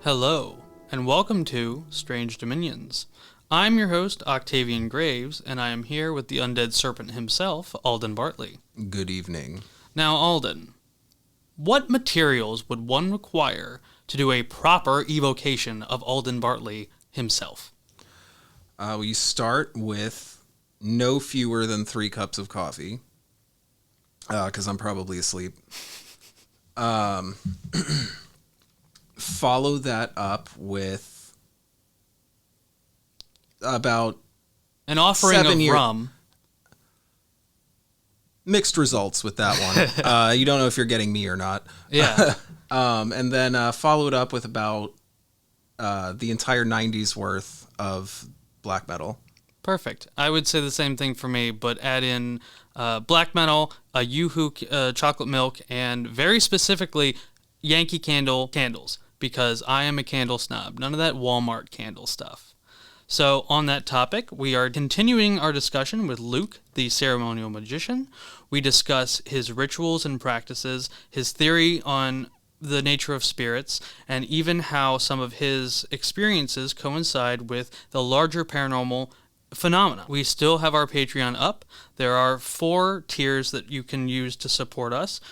Hello, and welcome to Strange Dominions. I'm your host, Octavian Graves, and I am here with the undead serpent himself, Alden Bartley. Good evening. Now, Alden, what materials would one require to do a proper evocation of Alden Bartley himself? We start with no fewer than 3 cups of coffee, because I'm probably asleep. Follow that up with about An offering of rum. Mixed results with that one. You don't know if you're getting me or not. Yeah. And then follow it up with about the entire 90s worth of black metal. Perfect. I would say the same thing for me, but add in black metal, a Yoo-hoo chocolate milk, and very specifically Yankee Candle candles, because I am a candle snob. None of that Walmart candle stuff. So on that topic, we are continuing our discussion with Luke, the ceremonial magician. We discuss his rituals and practices, his theory on the nature of spirits, and even how some of his experiences coincide with the larger paranormal phenomena. We still have our Patreon up. There are 4 tiers that you can use to support us.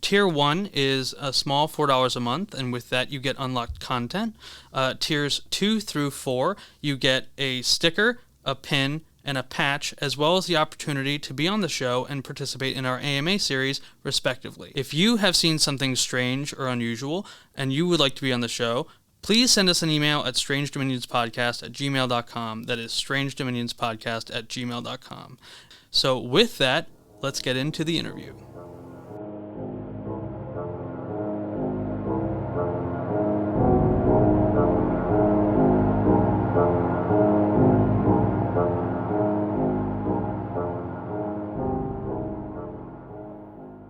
Tier 1 is a small $4 a month, and with that you get unlocked content. Tiers 2 through 4, you get a sticker, a pin, and a patch, as well as the opportunity to be on the show and participate in our AMA series, respectively. If you have seen something strange or unusual, and you would like to be on the show, please send us an email at strangedominionspodcast@gmail.com. That is strangedominionspodcast@gmail.com. So with that, let's get into the interview.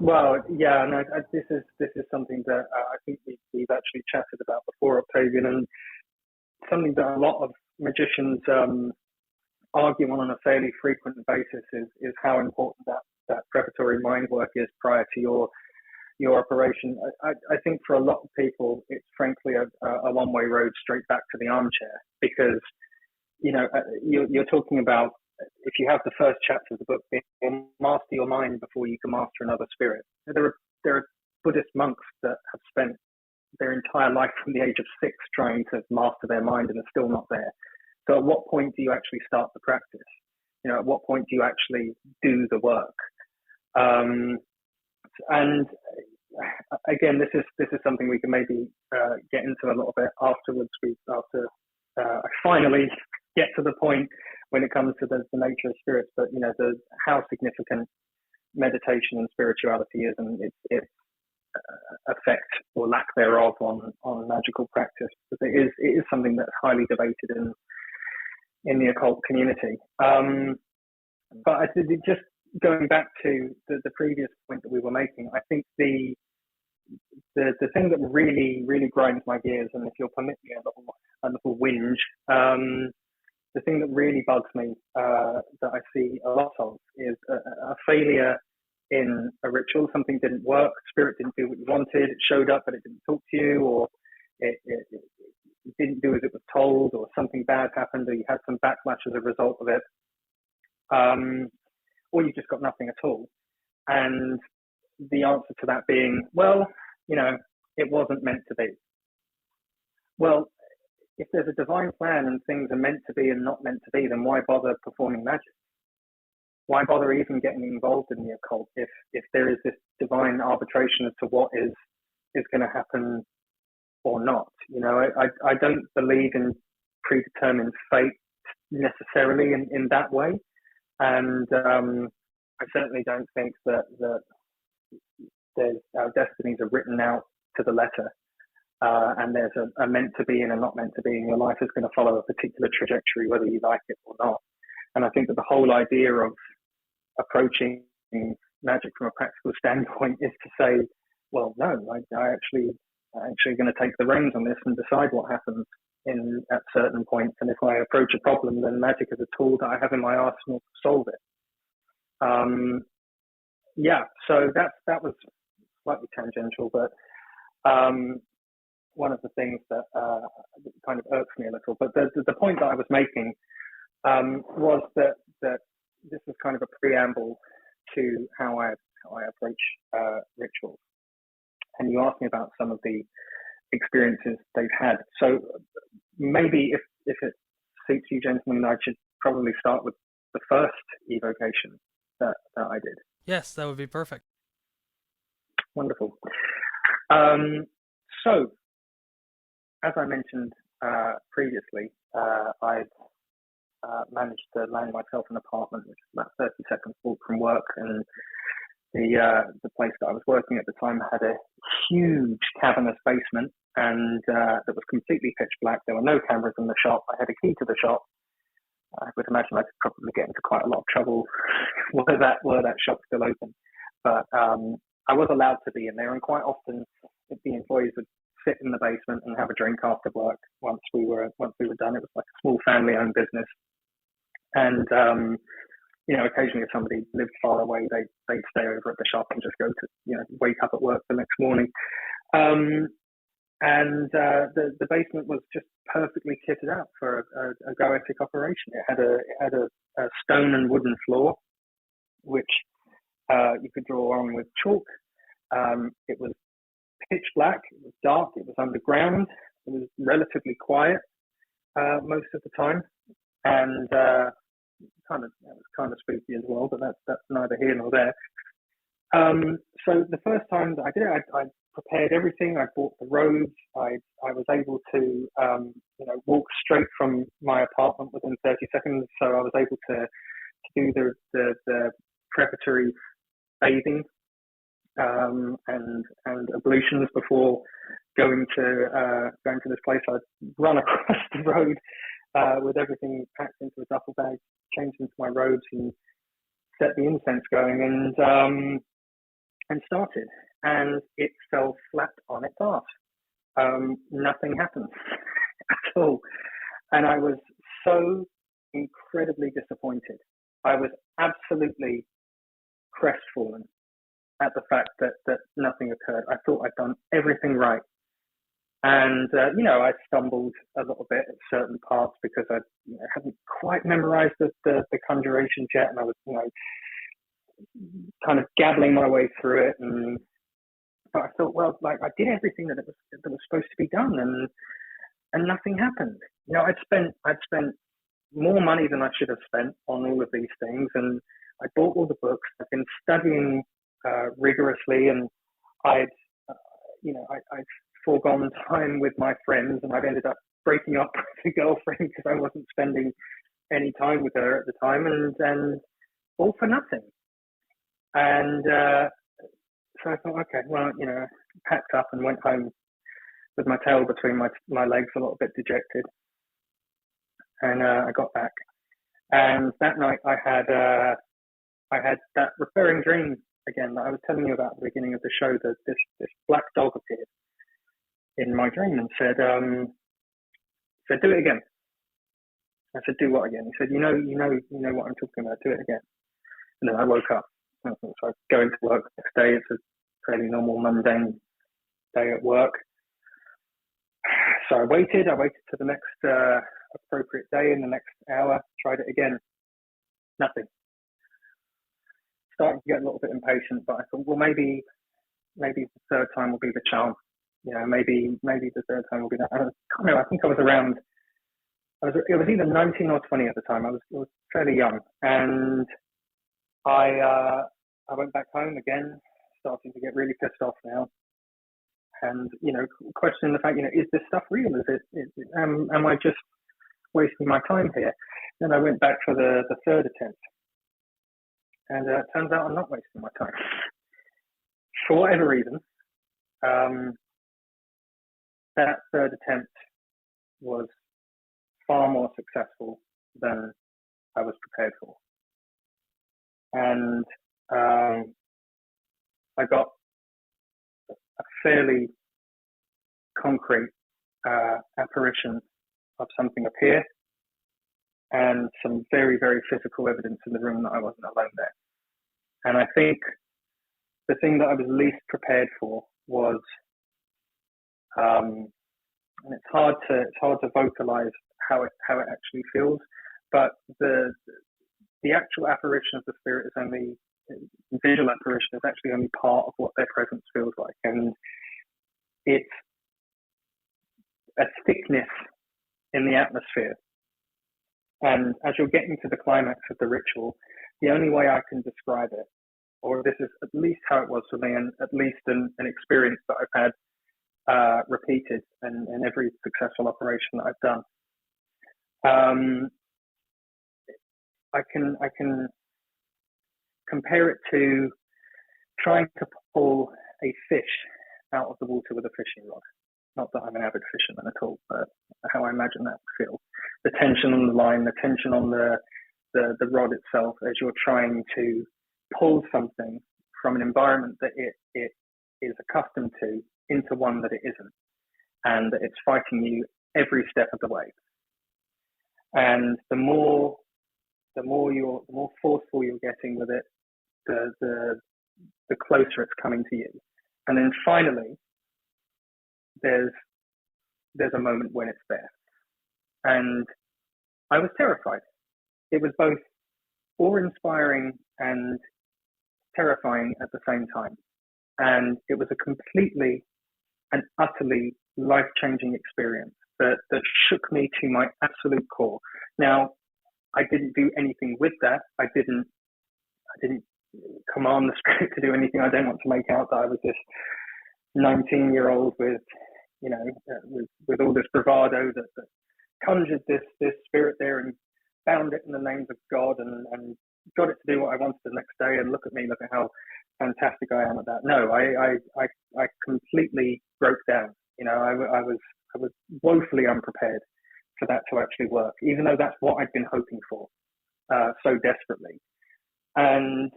Well, yeah, and this is something that I think we've actually chatted about before, Octavian, and something that a lot of magicians argue on a fairly frequent basis is how important that preparatory mind work is prior to your operation. I think for a lot of people, it's frankly a one-way road straight back to the armchair, because you're talking about, if you have the first chapter of the book, master your mind before you can master another spirit. There are Buddhist monks that have spent their entire life from the age of 6 trying to master their mind and are still not there. So at what point do you actually start the practice? At what point do you actually do the work? And again, this is something we can maybe get into a little bit afterwards. After I finally get to the point when it comes to the nature of spirits, but how significant meditation and spirituality is, and its effect or lack thereof on magical practice. Because it is something that's highly debated in the occult community. But I think just going back to the previous point that we were making, I think the thing that really grinds my gears, and if you'll permit me a little whinge, the thing that really bugs me that I see a lot of is a failure in a ritual. Something didn't work, spirit didn't do what you wanted, it showed up but it didn't talk to you, or it didn't do as it was told, or something bad happened, or you had some backlash as a result of it, or you just got nothing at all. And the answer to that being, well, it wasn't meant to be. Well, if there's a divine plan and things are meant to be and not meant to be, then why bother performing magic? Why bother even getting involved in the occult if there is this divine arbitration as to what is going to happen or not? I don't believe in predetermined fate necessarily in that way, and I certainly don't think that our destinies are written out to the letter. And there's a meant to be and a not meant to be, and your life is going to follow a particular trajectory, whether you like it or not. And I think that the whole idea of approaching magic from a practical standpoint is to say, well, no, I'm actually going to take the reins on this and decide what happens at certain points. And if I approach a problem, then magic is a tool that I have in my arsenal to solve it. So that was slightly tangential, but one of the things that kind of irks me a little. But the point that I was making was that this was kind of a preamble to how I approach rituals. And you asked me about some of the experiences they've had. So maybe if it suits you, gentlemen, I should probably start with the first evocation that I did. Yes, that would be perfect. Wonderful. So, as I mentioned previously, I've managed to land myself an apartment, which is about 30 seconds walk from work, and the place that I was working at the time had a huge cavernous basement, and that was completely pitch black. There were no cameras in the shop. I had a key to the shop. I would imagine I could probably get into quite a lot of trouble were that shop still open. But I was allowed to be in there, and quite often the employees would sit in the basement and have a drink after work once we were done. It was like a small family-owned business, and occasionally if somebody lived far away, they'd stay over at the shop and just go to wake up at work the next morning. And the basement was just perfectly kitted out for a Goetic operation. It had a stone and wooden floor, which you could draw on with chalk. It was pitch black. It was dark. It was underground. It was relatively quiet most of the time, and it was kind of spooky as well. But that's neither here nor there. So the first time that I did it, I prepared everything. I bought the robes. I was able to walk straight from my apartment within 30 seconds. So I was able to do the preparatory bathing and ablutions before going to this place. I'd run across the road with everything packed into a duffel bag, changed into my robes, and set the incense going, and started. And it fell flat on its arse. Nothing happened at all. And I was so incredibly disappointed. I was absolutely crestfallen at the fact that nothing occurred. I thought I'd done everything right. And, I stumbled a little bit at certain parts because I hadn't quite memorized the conjurations yet. And I was, kind of gabbling my way through it. But I thought, well, like I did everything that was supposed to be done, and nothing happened. I'd spent more money than I should have spent on all of these things, and I bought all the books. I've been studying rigorously, and I'd foregone time with my friends, and I'd ended up breaking up with a girlfriend because I wasn't spending any time with her at the time, and all for nothing. And so I thought, okay, well, packed up and went home with my tail between my legs, a little bit dejected. And I got back, and that night I had that recurring dream again that I was telling you about at the beginning of the show. That this black dog appeared in my dream and said, do it again. I said, do what again? He said, you know what I'm talking about. Do it again. And then I woke up. So I go into work the next day. It's a fairly normal, mundane day at work. So I waited to the next appropriate day. In the next hour, tried it again. Nothing. Starting to get a little bit impatient, but I thought, well, maybe the third time will be the charm. Maybe the third time will be that. I can't remember. I think I was around. It was either 19 or 20 at the time. I was fairly young, and I went back home again, starting to get really pissed off now, and questioning the fact, is this stuff real? Am I just wasting my time here? Then I went back for the third attempt, and it turns out I'm not wasting my time. For whatever reason, that third attempt was far more successful than I was prepared for. And I got a fairly concrete apparition of something appear, and some very, very physical evidence in the room that I wasn't alone there. And I think the thing that I was least prepared for was and it's hard to vocalize how it actually feels. But the actual apparition of the spirit is only visual apparition is actually only part of what their presence feels like, and it's a thickness in the atmosphere. And as you're getting to the climax of the ritual, the only way I can describe it, or this is at least how it was for me, and at least an experience that I've had repeated in every successful operation that I've done. I can compare it to trying to pull a fish out of the water with a fishing rod. Not that I'm an avid fisherman at all, but how I imagine that would feel. The tension on the line, the tension on the rod itself, as you're trying to pull something from an environment that it is accustomed to into one that it isn't, and that it's fighting you every step of the way. And the more forceful you're getting with it, the closer it's coming to you. And then finally, there's a moment when it's there. And I was terrified. It was both awe-inspiring and terrifying at the same time. And it was a completely and utterly life-changing experience that shook me to my absolute core. Now, I didn't do anything with that. I didn't command the spirit to do anything. I don't want to make out that I was this 19-year-old with all this bravado that conjured this spirit there and bound it in the names of God and got it to do what I wanted the next day, and look at me, look at how fantastic I am at that. No, I completely broke down. I was woefully unprepared for that to actually work, even though that's what I'd been hoping for so desperately. And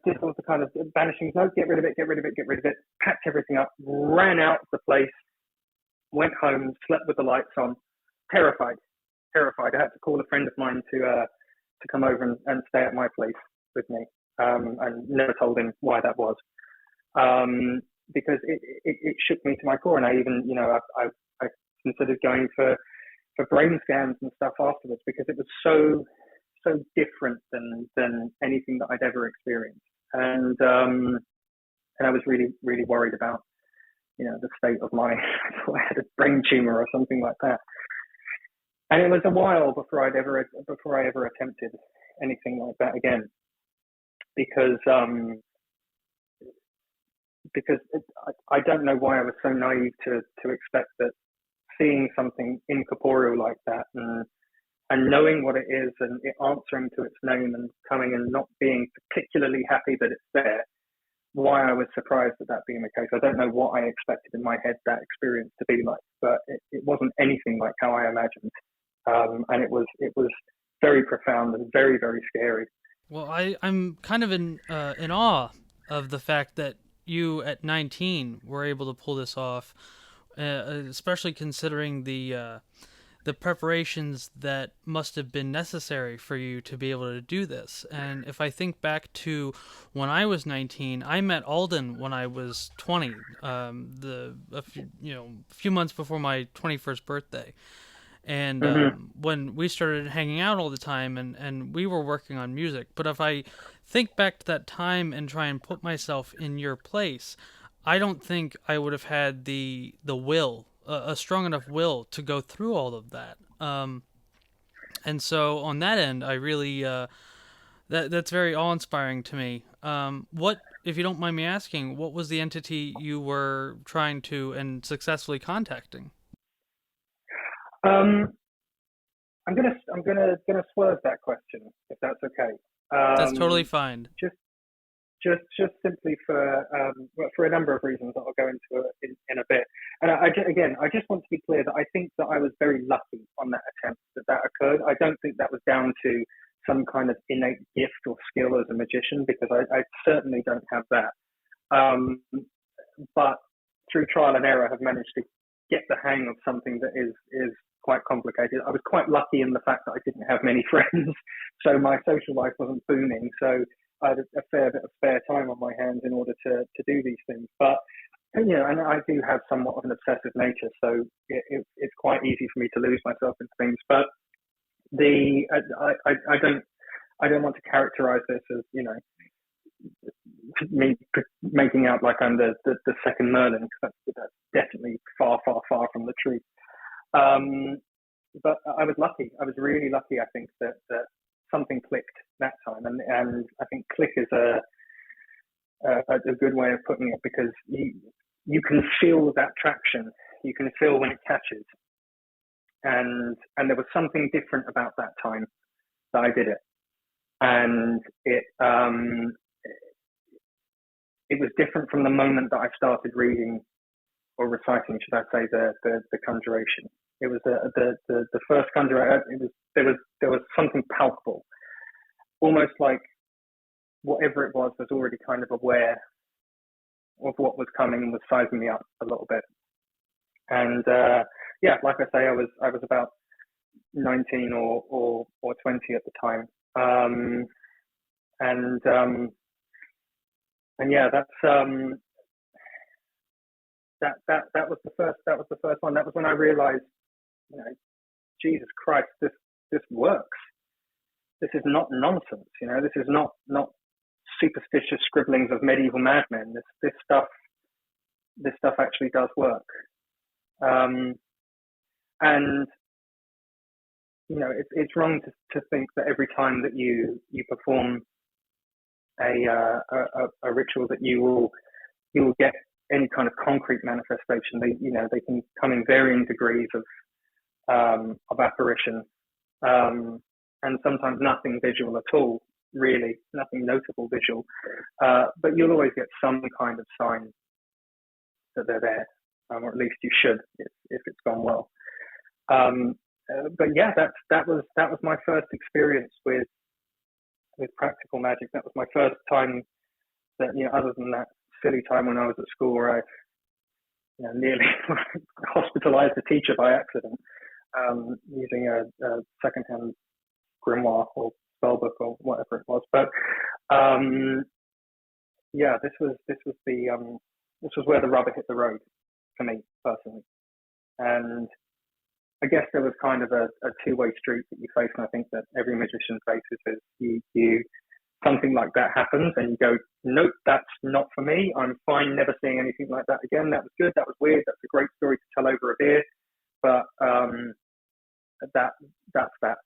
did all the kind of banishing, no, get rid of it, packed everything up, ran out of the place, went home, slept with the lights on, terrified. I had to call a friend of mine to come over and stay at my place with me, and never told him why that was, because it shook me to my core. And I even, I considered going for brain scans and stuff afterwards, because it was so different than anything that I'd ever experienced. And I was really, really worried about, the state of my, I thought I had a brain tumor or something like that. And it was a while before I ever attempted anything like that again, because I don't know why I was so naive to expect that seeing something incorporeal like that and knowing what it is and it answering to its name and coming and not being particularly happy that it's there, why I was surprised at that being the case. I don't know what I expected in my head that experience to be like, but it wasn't anything like how I imagined. And it was very profound and very, very scary. Well, I'm kind of in awe of the fact that you at 19 were able to pull this off, especially considering the preparations that must have been necessary for you to be able to do this. And if I think back to when I was 19, I met Alden when I was 20, a few months before my 21st birthday. And when we started hanging out all the time, and we were working on music. But if I think back to that time and try and put myself in your place, I don't think I would have had the will, a strong enough will to go through all of that. And so on that end, I really that's very awe-inspiring to me. What, if you don't mind me asking, what was the entity you were trying to and successfully contacting? I'm gonna swerve that question, if that's okay. That's totally fine. Just simply for a number of reasons that I'll go into in a bit. And I just want to be clear that I think that I was very lucky on that attempt that occurred. I don't think that was down to some kind of innate gift or skill as a magician, because I certainly don't have that. But through trial and error, have managed to get the hang of something that is quite complicated. I was quite lucky in the fact that I didn't have many friends, so my social life wasn't booming. So I had a fair bit of spare time on my hands in order to do these things. But and I do have somewhat of an obsessive nature, so it's quite easy for me to lose myself in things. But I don't want to characterize this as, me making out like I'm the second Merlin, because that's definitely far, far, far from the truth. But I was lucky. I was really lucky, I think, that something clicked that time. And I think click is a good way of putting it, because you can feel that traction. You can feel when it catches. And there was something different about that time that I did it. And it was different from the moment that I started reading or reciting, should I say, the conjuration. It was the first conjuration. There was something palpable, almost like whatever it was already kind of aware of what was coming and was sizing me up a little bit. And like I say, I was about 19 or 20 at the time. That was the first one. That was when I realized, Jesus Christ, this works. This is not nonsense. This is not superstitious scribblings of medieval madmen. This stuff actually does work. And it's wrong to think that every time that you perform a ritual that you will get any kind of concrete manifestation. They can come in varying degrees of apparition, and sometimes nothing visual at all, really, nothing notable visual. But you'll always get some kind of sign that they're there, or at least you should if it's gone well. But yeah, that was my first experience with practical magic. That was my first time that, other than that silly time when I was at school where I nearly hospitalized a teacher by accident, using a secondhand grimoire or spellbook or whatever it was. But this was where the rubber hit the road for me personally. And I guess there was kind of a two-way street that you face, and I think that every magician faces is you something like that happens and you go, nope, that's not for me. I'm fine never seeing anything like that again. That was good. That was weird. That's a great story to tell over a beer. But that's that.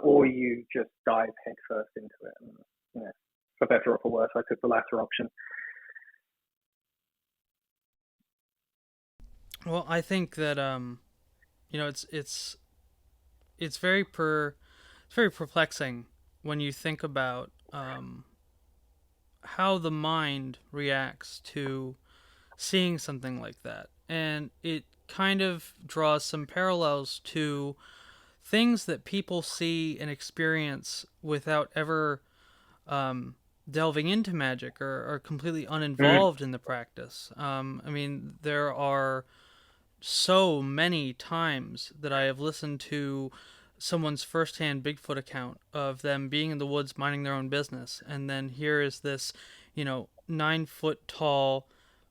Or you just dive headfirst into it. And, for better or for worse, I took the latter option. Well, I think that it's very perplexing when you think about how the mind reacts to seeing something like that, and it kind of draws some parallels to things that people see and experience without ever delving into magic or are completely uninvolved in the practice. There are so many times that I have listened to someone's firsthand Bigfoot account of them being in the woods minding their own business, and then here is this 9 foot tall,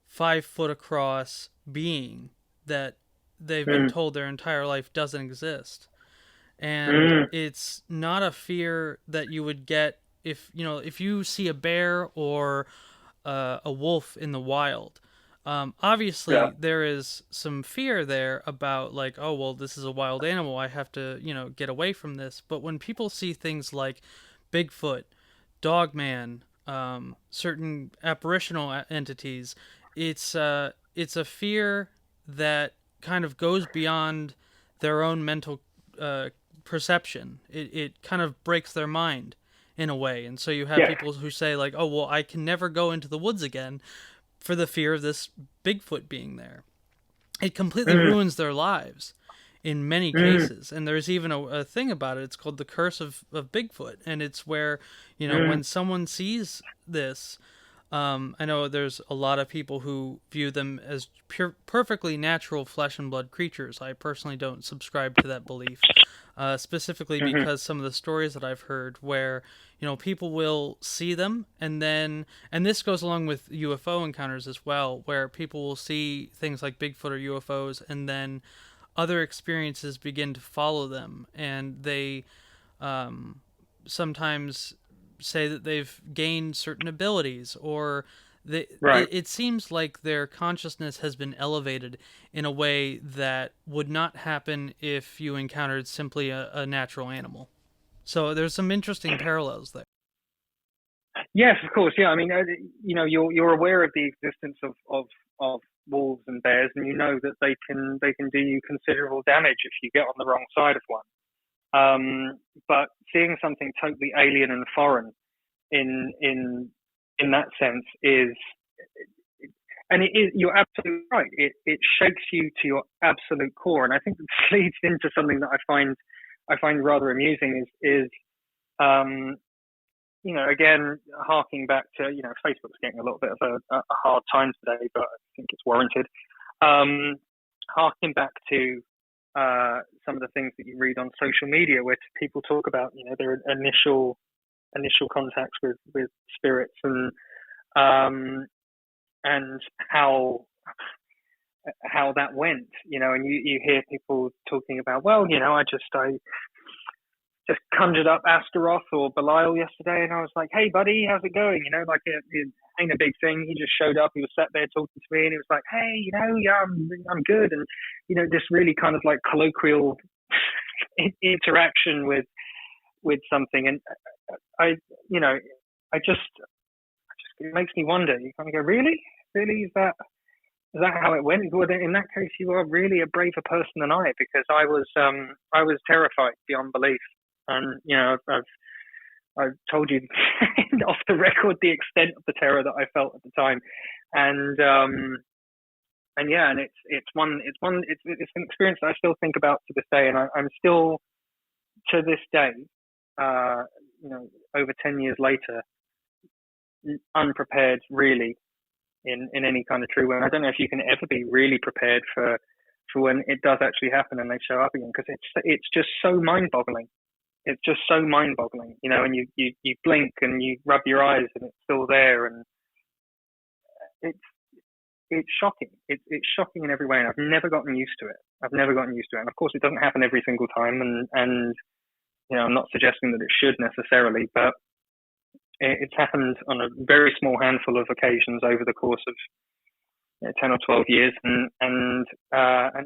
5 foot across being that they've been told their entire life doesn't exist. And it's not a fear that you would get if you see a bear or a wolf in the wild. Obviously, there is some fear there about like, oh, well, this is a wild animal. I have to, get away from this. But when people see things like Bigfoot, Dogman, certain apparitional entities, it's a fear that kind of goes beyond their own mental perception. It kind of breaks their mind in a way. And so you have people who say like, oh, well, I can never go into the woods again for the fear of this Bigfoot being there. It completely ruins their lives in many cases. And there's even a thing about it. It's called the curse of Bigfoot. And it's where, when someone sees this, I know there's a lot of people who view them as perfectly natural flesh and blood creatures. I personally don't subscribe to that belief. specifically Mm-hmm. because some of the stories that I've heard where, people will see them and this goes along with UFO encounters as well, where people will see things like Bigfoot or UFOs and then other experiences begin to follow them, and they sometimes say that they've gained certain abilities, or Right. it seems like their consciousness has been elevated in a way that would not happen if you encountered simply a natural animal. So there's some interesting parallels there. Yes, of course. Yeah, I mean, you're aware of the existence of wolves and bears, and you know that they can do you considerable damage if you get on the wrong side of one. But seeing something totally alien and foreign in that sense is, and it is, you're absolutely right. It shakes you to your absolute core, and I think this leads into something that I find rather amusing is again, harking back to, Facebook's getting a little bit of a hard time today, but I think it's warranted. Harking back to some of the things that you read on social media, where people talk about, their initial contacts with spirits, and how that went, and you hear people talking about, well, I just conjured up Astaroth or Belial yesterday, and I was like, hey buddy, how's it going? It ain't a big thing. He just showed up, he was sat there talking to me, and he was like, hey, yeah, I'm good. And this really kind of like colloquial interaction with something. And I just it makes me wonder. You kind of go, really is that how it went? Well, then in that case, you are really a braver person than I, because I was terrified beyond belief. And I've told you off the record the extent of the terror that I felt at the time, and it's an experience that I still think about to this day, and I'm still to this day, over 10 years later, unprepared really in any kind of true way. I don't know if you can ever be really prepared for when it does actually happen and they show up again, because it's just so mind-boggling. It's just so mind-boggling, and you blink and you rub your eyes and it's still there, and it's shocking. It's shocking in every way, and I've never gotten used to it. And of course, it doesn't happen every single time, and I'm not suggesting that it should necessarily, but it's happened on a very small handful of occasions over the course of 10 or 12 years, and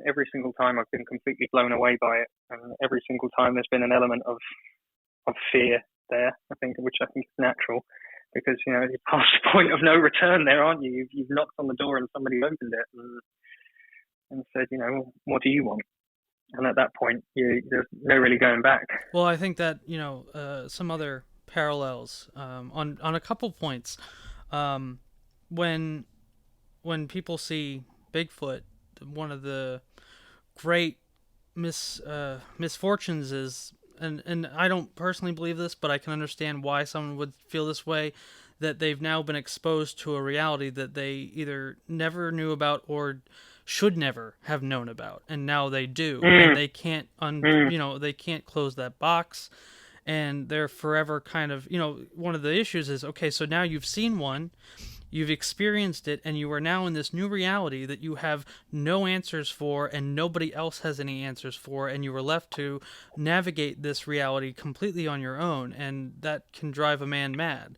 every single time I've been completely blown away by it, and every single time there's been an element of fear there, which I think is natural, because you're past the point of no return there, aren't you? You've knocked on the door and somebody opened it and said, what do you want? And at that point, there's no really going back. Well, I think that some other parallels on a couple points. When people see Bigfoot, one of the great misfortunes is, and I don't personally believe this, but I can understand why someone would feel this way, that they've now been exposed to a reality that they either never knew about or should never have known about, and now they do, and they can't they can't close that box, and they're forever kind of, one of the issues is, okay, so now you've seen one, you've experienced it, and you are now in this new reality that you have no answers for, and nobody else has any answers for, and you are left to navigate this reality completely on your own, and that can drive a man mad.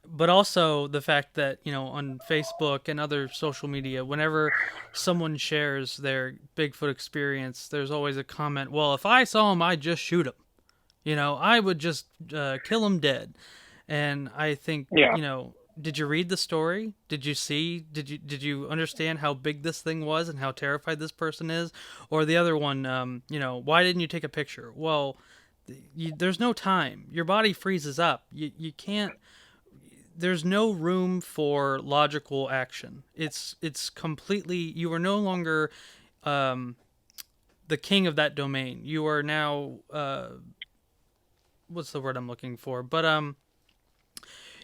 But also the fact that, on Facebook and other social media, whenever someone shares their Bigfoot experience, there's always a comment, well, if I saw him, I'd just shoot him. I would just kill him dead. And I think, did you read the story? Did you understand how big this thing was and how terrified this person is? Or the other one, why didn't you take a picture? Well, there's no time. Your body freezes up. You can't. There's no room for logical action. It's completely. You are no longer the king of that domain. You are now. What's the word I'm looking for? But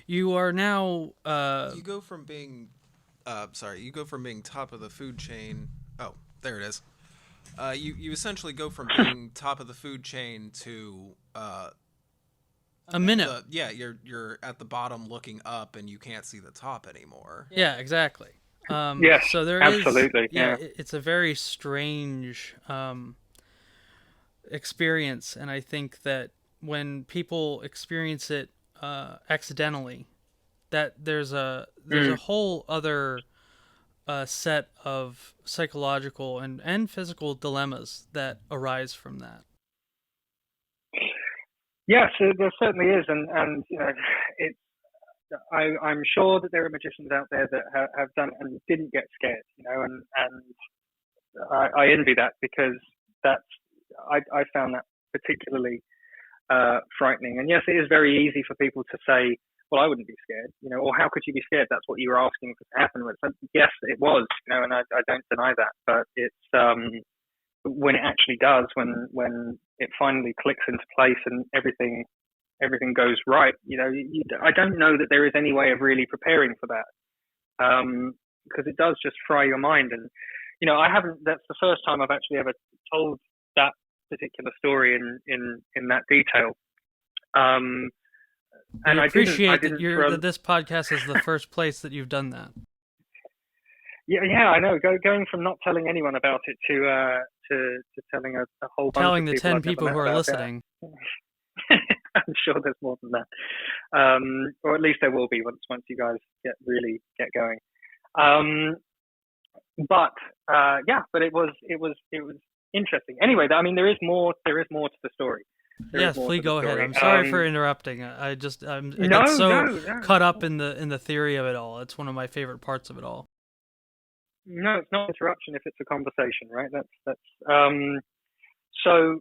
you are now. You go from being top of the food chain. Oh, there it is. You essentially go from being top of the food chain to a minnow. You're at the bottom looking up and you can't see the top anymore. Yeah, exactly. Yes, So there absolutely. is, it's a very strange experience, and I think that when people experience it accidentally, that there's a whole other set of psychological and physical dilemmas that arise from that. Yes, there certainly is, and you know, it's. I'm sure that there are magicians out there that have done it and didn't get scared, you know, and I envy that, because I found that particularly frightening. And yes, it is very easy for people to say, well, I wouldn't be scared, you know, or how could you be scared? That's what you were asking for to happen. But yes, it was, you know, and I don't deny that. But it's when it actually does, when it finally clicks into place and everything goes right, you know, I don't know that there is any way of really preparing for that, because it does just fry your mind. And you know, that's the first time I've actually ever told that particular story in that detail. And I appreciate that this podcast is the first place that you've done that. Yeah, I know. Going from not telling anyone about it to telling a whole bunch telling of the 10 people who are listening. I'm sure there's more than that, or at least there will be once you guys really get going. But it was interesting. Anyway, I mean, there is more to the story. Yes, please go ahead. I'm sorry for interrupting. I get so caught up in the theory of it all. It's one of my favorite parts of it all. No, it's not interruption if it's a conversation, right? That's so.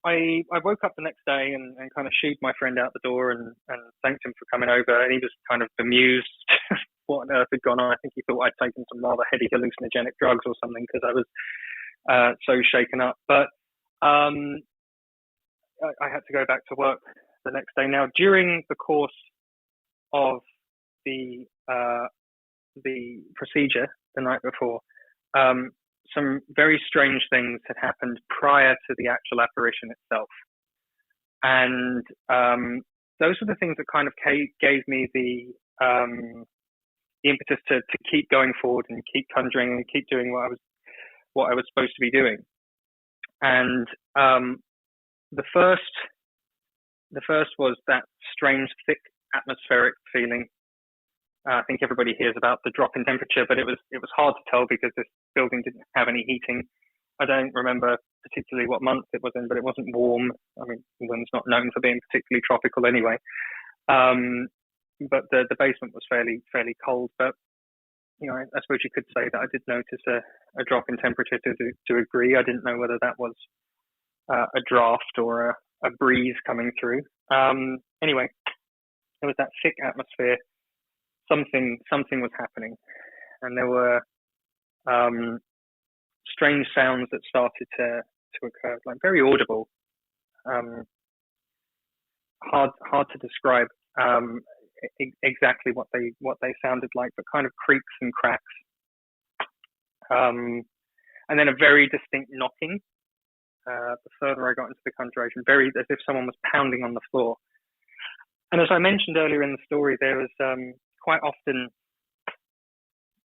I woke up the next day and kind of shooed my friend out the door and thanked him for coming over, and he was kind of bemused what on earth had gone on. I think he thought I'd taken some rather heady hallucinogenic drugs or something, because I was so shaken up. But I had to go back to work the next day. Now, during the course of the procedure the night before, some very strange things had happened prior to the actual apparition itself. And those are the things that kind of gave me the impetus to keep going forward and keep conjuring and keep doing what I was supposed to be doing. And the first was that strange, thick atmospheric feeling. I think everybody hears about the drop in temperature, but it was hard to tell because this building didn't have any heating. I don't remember particularly what month it was in, but it wasn't warm. I mean, England's not known for being particularly tropical anyway. But the basement was fairly cold. But you know, I suppose you could say that I did notice a drop in temperature to a degree. I didn't know whether that was a draft or a breeze coming through. Anyway, there was that thick atmosphere. Something was happening, and there were strange sounds that started to occur, like very audible, hard to describe exactly what they sounded like, but kind of creaks and cracks, and then a very distinct knocking. The further I got into the conjuration, very as if someone was pounding on the floor. And as I mentioned earlier in the story, there was quite often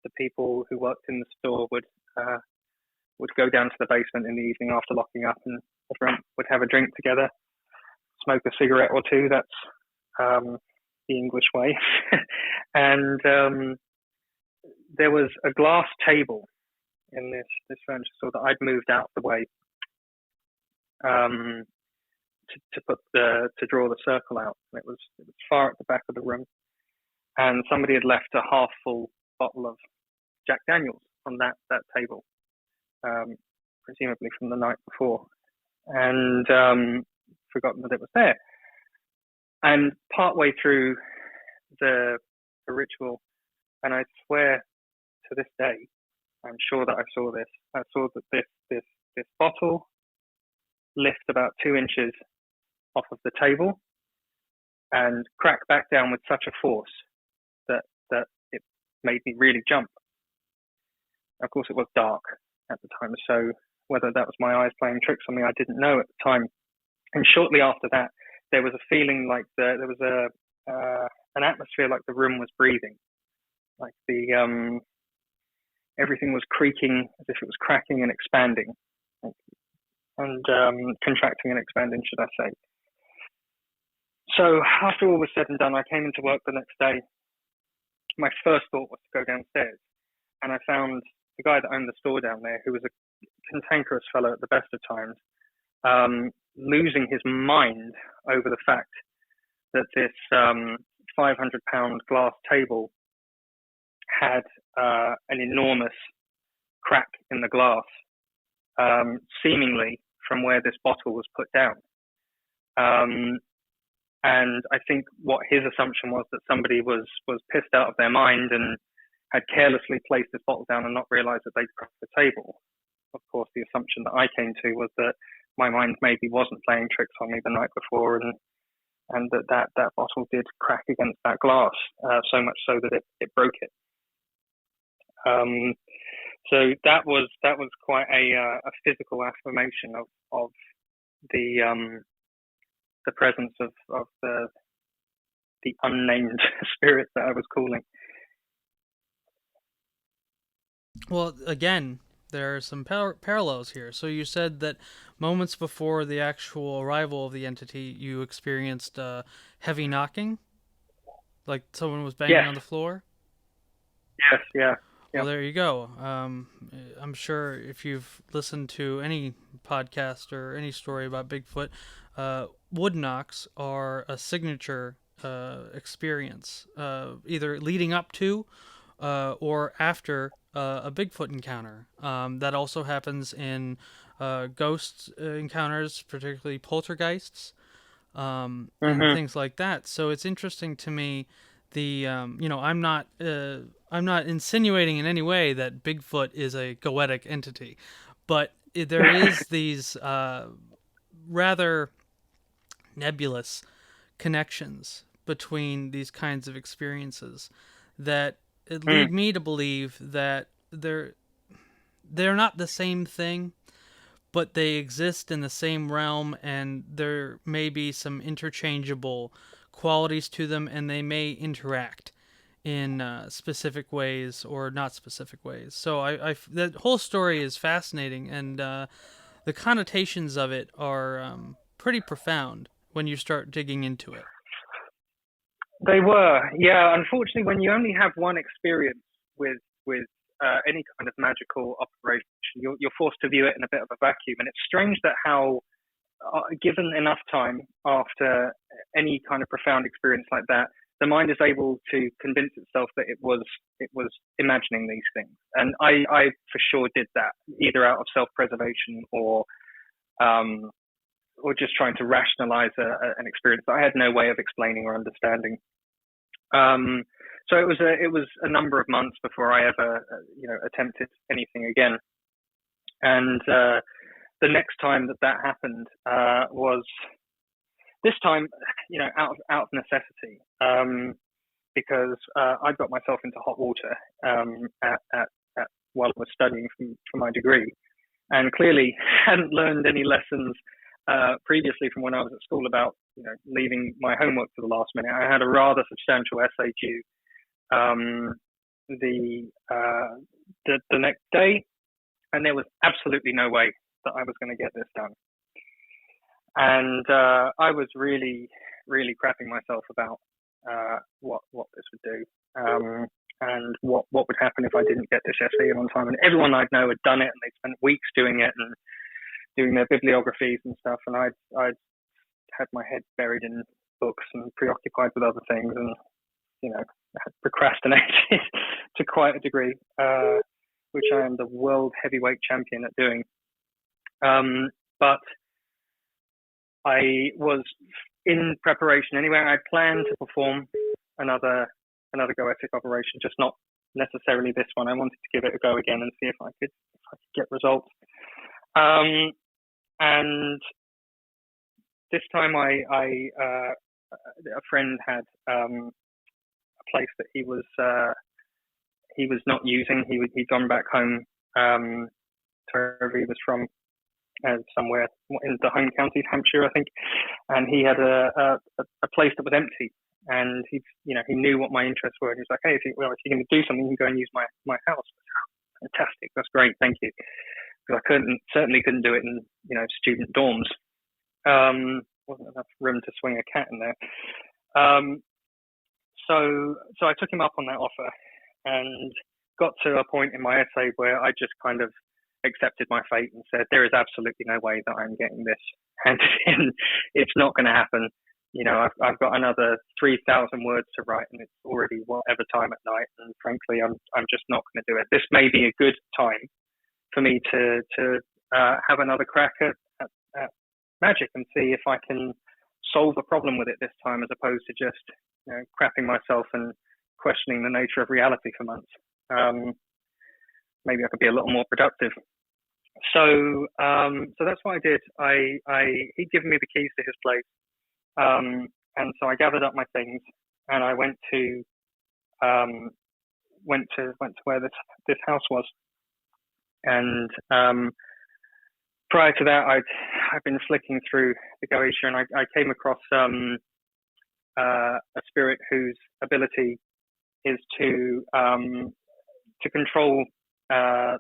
the people who worked in the store would go down to the basement in the evening after locking up, and everyone would have a drink together, smoke a cigarette or two. That's the English way. And there was a glass table in this furniture store that I'd moved out of the way to draw the circle out. It was far at the back of the room, and somebody had left a half full bottle of Jack Daniels on that table, presumably from the night before, and forgotten that it was there. And partway through the ritual, and I swear to this day, I'm sure that I saw this. I saw that this bottle lift about 2 inches off of the table and crack back down with such a force that it made me really jump. Of course, it was dark, at the time. So whether that was my eyes playing tricks on me, I didn't know at the time. And shortly after that, there was a feeling like there was an atmosphere like the room was breathing, like the everything was creaking as if it was cracking and expanding, and contracting and expanding, should I say. So after all was said and done, I came into work the next day. My first thought was to go downstairs, and I found the guy that owned the store down there, who was a cantankerous fellow at the best of times, losing his mind over the fact that this 500-pound glass table had an enormous crack in the glass, seemingly from where this bottle was put down. And I think what his assumption was that somebody was pissed out of their mind and had carelessly placed this bottle down and not realized that they'd cracked the table. Of course, the assumption that I came to was that my mind maybe wasn't playing tricks on me the night before, and that bottle did crack against that glass, so much so that it broke it. So that was quite a physical affirmation of the presence of the unnamed spirit that I was calling. Well, again, there are some parallels here. So you said that moments before the actual arrival of the entity, you experienced heavy knocking, like someone was banging on the floor? Yes, yeah. Well, there you go. I'm sure if you've listened to any podcast or any story about Bigfoot, wood knocks are a signature experience, either leading up to or after a Bigfoot encounter. That also happens in ghost encounters, particularly poltergeists, and things like that. So it's interesting to me. I'm not insinuating in any way that Bigfoot is a Goetic entity, but there is these rather nebulous connections between these kinds of experiences that lead me to believe that they're not the same thing, but they exist in the same realm, and there may be some interchangeable qualities to them, and they may interact in specific ways or not specific ways. So that whole story is fascinating, and the connotations of it are pretty profound when you start digging into it. They were, yeah. Unfortunately, when you only have one experience with any kind of magical operation, you're forced to view it in a bit of a vacuum. And it's strange that how, given enough time after any kind of profound experience like that, the mind is able to convince itself that it was imagining these things. And I for sure did that, either out of self-preservation or just trying to rationalize an experience that I had no way of explaining or understanding. So it was a number of months before I ever attempted anything again. And the next time that happened was this time, out of necessity, because I got myself into hot water while I was studying for my degree, and clearly hadn't learned any lessons previously from when I was at school about leaving my homework to the last minute. I had a rather substantial essay due the next day, and there was absolutely no way that I was going to get this done. And I was really, really crapping myself about what this would do, and what would happen if I didn't get this essay in on time. And everyone I'd know had done it, and they'd spent weeks doing it and doing their bibliographies and stuff. And I'd had my head buried in books and preoccupied with other things, and had procrastinated to quite a degree, which I am the world heavyweight champion at doing. But I was in preparation anyway. I planned to perform another Goetic operation, just not necessarily this one. I wanted to give it a go again and see if I could get results. And this time, a friend had a place that he was not using. He'd gone back home wherever he was from, somewhere in the home county, Hampshire, I think. And he had a place that was empty, and he knew what my interests were. And he was like, "Hey, if you're going to do something, you can go and use my house." Fantastic, that's great, thank you. Because I certainly couldn't do it in student dorms. Wasn't enough room to swing a cat in there. So I took him up on that offer, and got to a point in my essay where I just kind of accepted my fate and said, there is absolutely no way that I'm getting this handed in. It's not going to happen. I've got another 3,000 words to write, and it's already whatever time at night. And frankly, I'm just not going to do it. This may be a good time for me to have another crack at magic and see if I can solve a problem with it this time, as opposed to just crapping myself and questioning the nature of reality for months. Maybe I could be a little more productive. So that's what I did. He'd given me the keys to his place, and so I gathered up my things, and I went to where this house was. And prior to that, I'd been flicking through the Goetic, and I came across a spirit whose ability is to control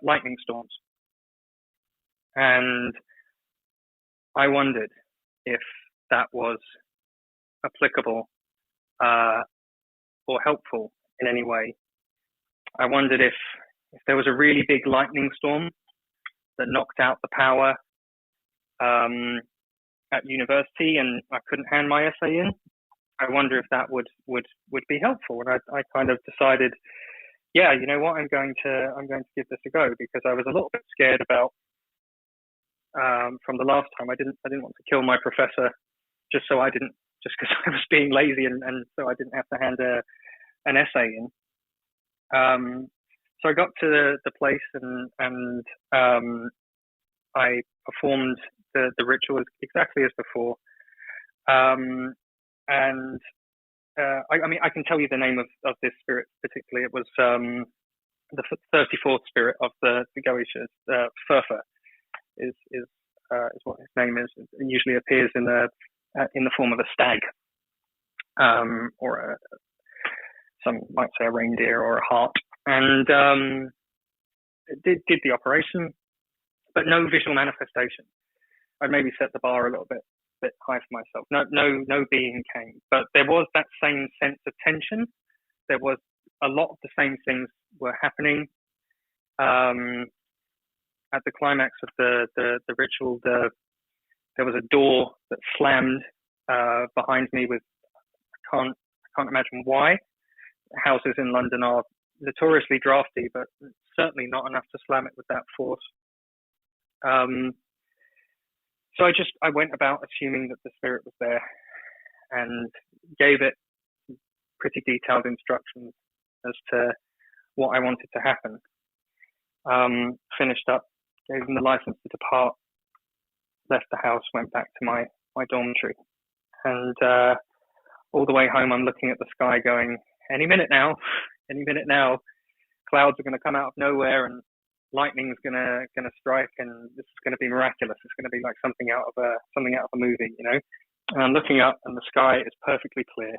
lightning storms. And I wondered if that was applicable or helpful in any way. I wondered if there was a really big lightning storm that knocked out the power at university and I couldn't hand my essay in, I wonder if that would be helpful. And I kind of decided, yeah, you know what, I'm going to give this a go, because I was a little bit scared about from the last time. I didn't want to kill my professor just because I was being lazy and so I didn't have to hand an essay in. So I got to the place and I performed the ritual exactly as before. And I can tell you the name of this spirit particularly. It was the 34th spirit of the Goetic. Furfa is what his name is. It usually appears in the form of a stag, or some might say a reindeer or a hart. And did the operation, but no visual manifestation. I maybe set the bar a little bit high for myself. No being came, but there was that same sense of tension. There was a lot of the same things were happening. At the climax of the ritual, there was a door that slammed behind me. I can't imagine why. Houses in London are notoriously drafty, but certainly not enough to slam it with that force. So I went about assuming that the spirit was there and gave it pretty detailed instructions as to what I wanted to happen. Finished up, gave them the license to depart, left the house, went back to my dormitory. And all the way home, I'm looking at the sky going, any minute now, clouds are going to come out of nowhere and lightning's going to strike, and this is going to be miraculous. It's going to be like something out of a movie, you know. And I'm looking up, and the sky is perfectly clear,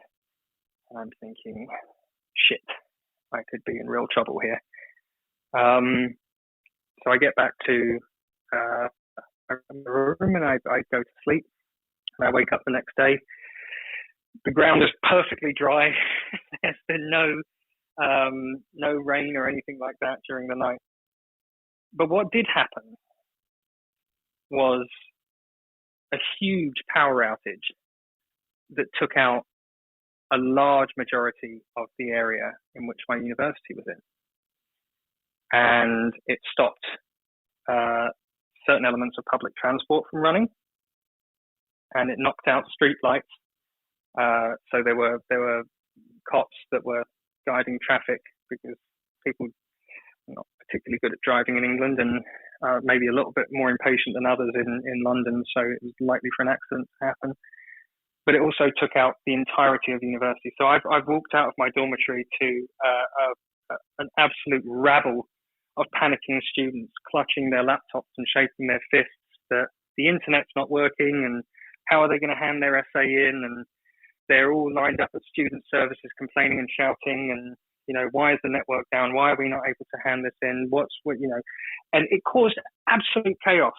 and I'm thinking, shit, I could be in real trouble here. So I get back to my room, and I go to sleep, and I wake up the next day. The ground is perfectly dry. There's been no rain or anything like that during the night. But what did happen was a huge power outage that took out a large majority of the area in which my university was in. And it stopped certain elements of public transport from running, and it knocked out street lights. So there were cops that were guiding traffic, because people are not particularly good at driving in England, and maybe a little bit more impatient than others in London, so it was likely for an accident to happen. But it also took out the entirety of the university. So I've walked out of my dormitory to an absolute rabble of panicking students clutching their laptops and shaking their fists that the internet's not working and how are they going to hand their essay in, and they're all lined up at student services complaining and shouting, and why is the network down? Why are we not able to hand this in? And it caused absolute chaos.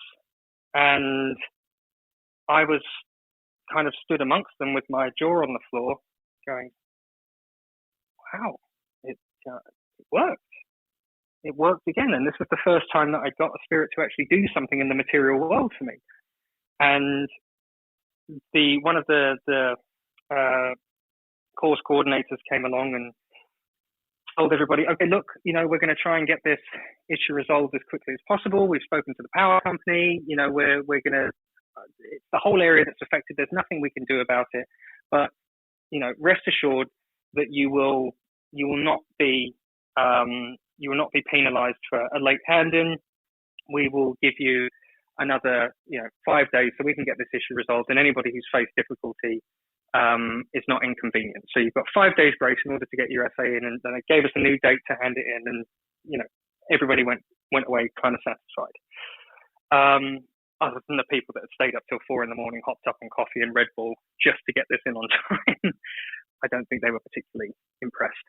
And I was kind of stood amongst them with my jaw on the floor going, wow, it worked. It worked again. And this was the first time that I got a spirit to actually do something in the material world for me. And one of the course coordinators came along and told everybody, okay, look, we're going to try and get this issue resolved as quickly as possible. We've spoken to the power company. We're going to, it's the whole area that's affected. There's nothing we can do about it. But, rest assured that you will not be penalized for a late hand-in. We will give you another, 5 days so we can get this issue resolved. And anybody who's faced difficulty is not inconvenient. So you've got 5 days grace in order to get your essay in, and then they gave us a new date to hand it in, and everybody went away kind of satisfied. Other than the people that had stayed up till 4 a.m, hopped up on coffee and Red Bull just to get this in on time. I don't think they were particularly impressed.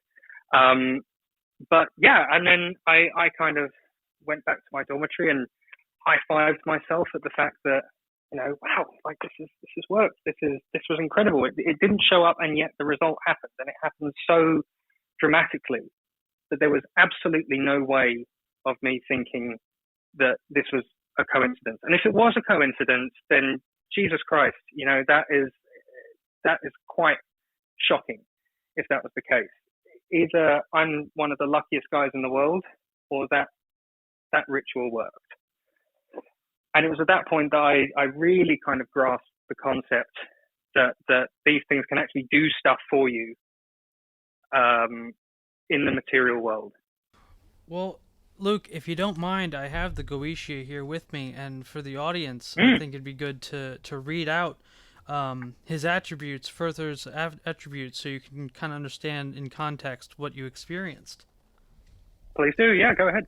But yeah, and then I kind of went back to my dormitory and high-fived myself at the fact that, wow, like this has worked. This was incredible. It didn't show up, and yet the result happened, and it happened so dramatically that there was absolutely no way of me thinking that this was a coincidence. And if it was a coincidence, then Jesus Christ, that is quite shocking if that was the case. Either I'm one of the luckiest guys in the world, or that ritual worked. And it was at that point that I really kind of grasped the concept that these things can actually do stuff for you in the material world. Well, Luke, if you don't mind, I have the Goetia here with me, and for the audience, I think it'd be good to read out his attributes, Further's attributes, so you can kind of understand in context what you experienced. Please do, yeah, go ahead.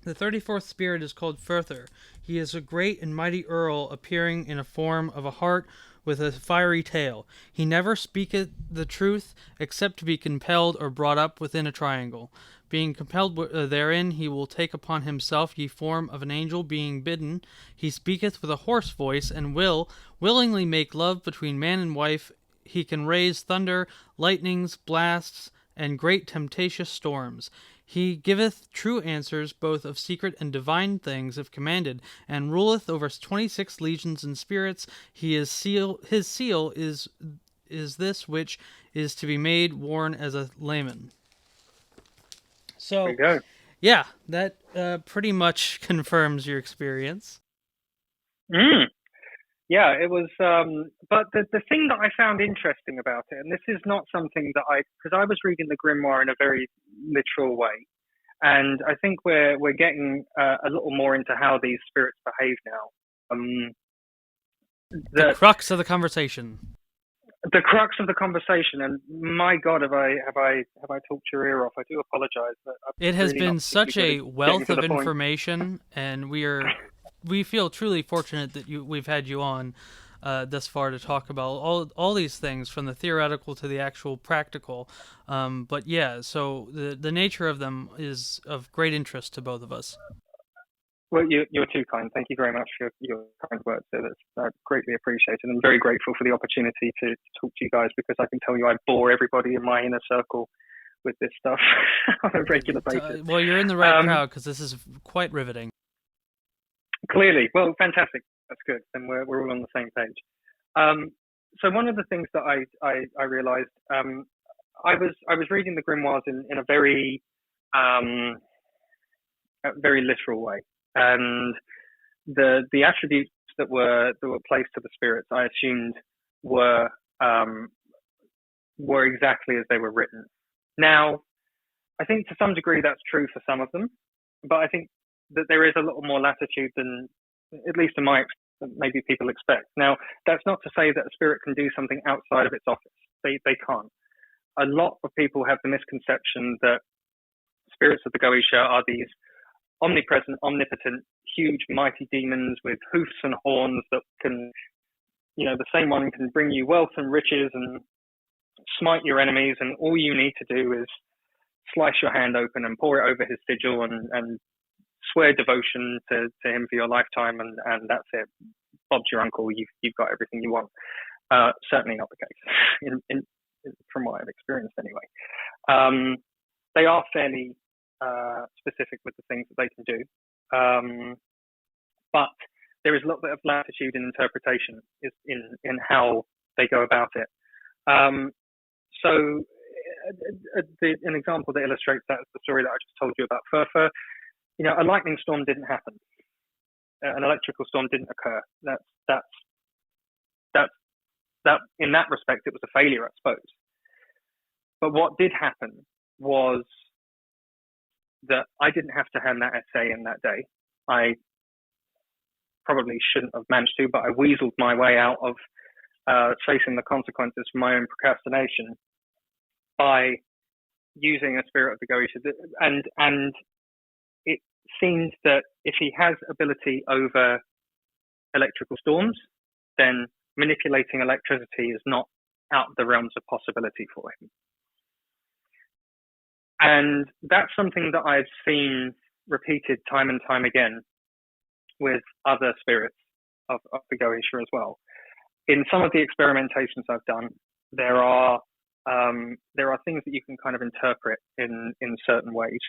The 34th spirit is called Further. He is a great and mighty earl, appearing in a form of a hart with a fiery tail. He never speaketh the truth, except to be compelled or brought up within a triangle. Being compelled therein, he will take upon himself ye form of an angel, being bidden. He speaketh with a hoarse voice, and will willingly make love between man and wife. He can raise thunder, lightnings, blasts, and great tempestuous storms. He giveth true answers, both of secret and divine things, if commanded, and ruleth over 26 legions and spirits. His seal is this which is to be made worn as a layman. So, there you go. Yeah, that pretty much confirms your experience. Yeah, it was. But the thing that I found interesting about it, and this is not something that because I was reading the grimoire in a very literal way, and I think we're getting a little more into how these spirits behave now. The crux of the conversation. The crux of the conversation, and my God, have I talked your ear off? I do apologize. It has been such a wealth of information, and we feel truly fortunate that we've had you on thus far to talk about all these things, from the theoretical to the actual practical. But yeah, so the nature of them is of great interest to both of us. Well, you're too kind. Thank you very much for your kind words. That's greatly appreciated. I'm very grateful for the opportunity to talk to you guys, because I can tell you I bore everybody in my inner circle with this stuff on a regular basis. Well, you're in the right crowd, because this is quite riveting. Clearly. Well, fantastic. That's good. Then we're all on the same page. So one of the things that I realized, I was reading the grimoires in a very literal way. And the attributes that were placed to the spirits, I assumed were exactly as they were written. Now, I think to some degree that's true for some of them, but I think that there is a little more latitude than, at least in my experience, maybe people expect. Now, that's not to say that a spirit can do something outside of its office. They can't. A lot of people have the misconception that spirits of the Goetia are these omnipresent, omnipotent, huge, mighty demons with hoofs and horns that can, the same one can bring you wealth and riches and smite your enemies, and all you need to do is slice your hand open and pour it over his sigil and swear devotion to him for your lifetime, and that's it. Bob's your uncle. You've got everything you want. Certainly not the case, from what I've experienced anyway. They are fairly specific with the things that they can do, but there is a little bit of latitude in interpretation in how they go about it. So an example that illustrates that is the story that I just told you about Furfur. A lightning storm didn't happen. An electrical storm didn't occur. That in that respect, it was a failure, I suppose. But what did happen was that I didn't have to hand that essay in that day. I probably shouldn't have managed to, but I weaseled my way out of facing the consequences for my own procrastination by using a spirit of the Goetic. And it seems that if he has ability over electrical storms, then manipulating electricity is not out of the realms of possibility for him. And that's something that I've seen repeated time and time again with other spirits of the Goetia as well. In some of the experimentations I've done, there are things that you can kind of interpret in certain ways.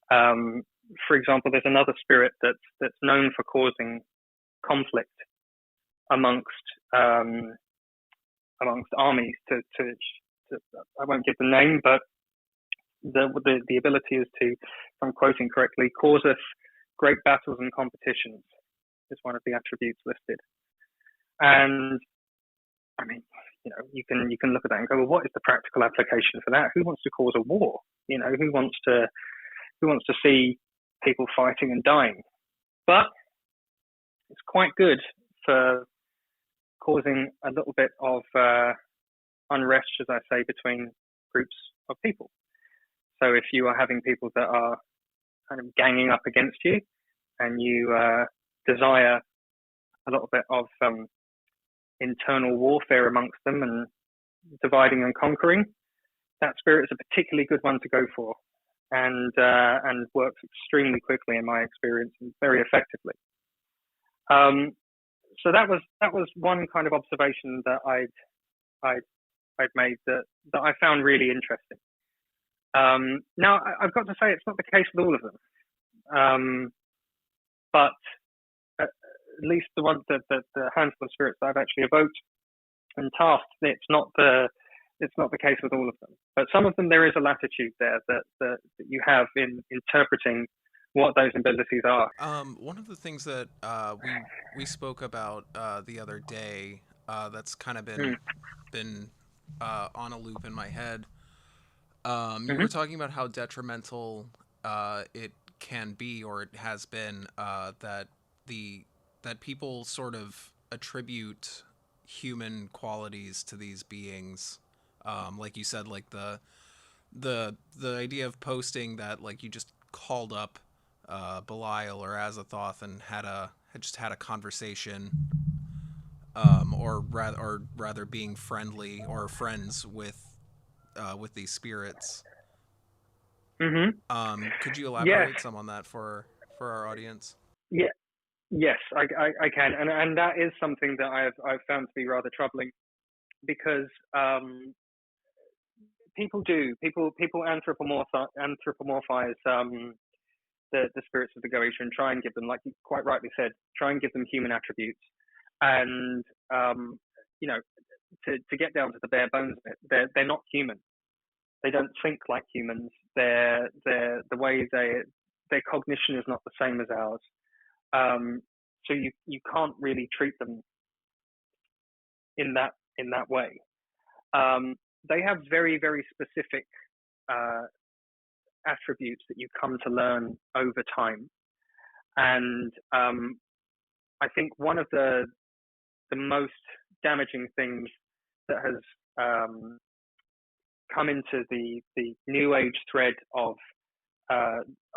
For example, there's another spirit that's known for causing conflict amongst armies. To I won't give the name, but the ability is to, if I'm quoting correctly, causeth great battles and competitions is one of the attributes listed. And I mean, you can look at that and go, well, what is the practical application for that? Who wants to cause a war? Who wants to see people fighting and dying? But it's quite good for causing a little bit of unrest, as I say, between groups of people. So if you are having people that are kind of ganging up against you, and you desire a little bit of internal warfare amongst them and dividing and conquering, that spirit is a particularly good one to go for, and works extremely quickly in my experience and very effectively. So that was one kind of observation that I'd made that I found really interesting. Now I've got to say it's not the case with all of them, but at least the ones that the handful of spirits that I've actually evoked and tasked, it's not the case with all of them. But some of them, there is a latitude there that you have in interpreting what those abilities are. One of the things that we spoke about the other day that's kind of been on a loop in my head. You were talking about how detrimental it can be, or it has been, that people sort of attribute human qualities to these beings. Like you said, like the idea of posting that, like, you just called up Belial or Azathoth and had a conversation, or rather being friendly or friends with these spirits. Could you elaborate some on that for our audience? Yeah, yes, I can, and that is something that I've found to be rather troubling, because people anthropomorphize the spirits of the Goetia and try and give them, like you quite rightly said, human attributes, and to get down to the bare bones of it, they're not human. They don't think like humans. The way their cognition is not the same as ours. So you can't really treat them in that way. They have very, very specific attributes that you come to learn over time, and I think one of the most damaging things that has come into the New Age thread of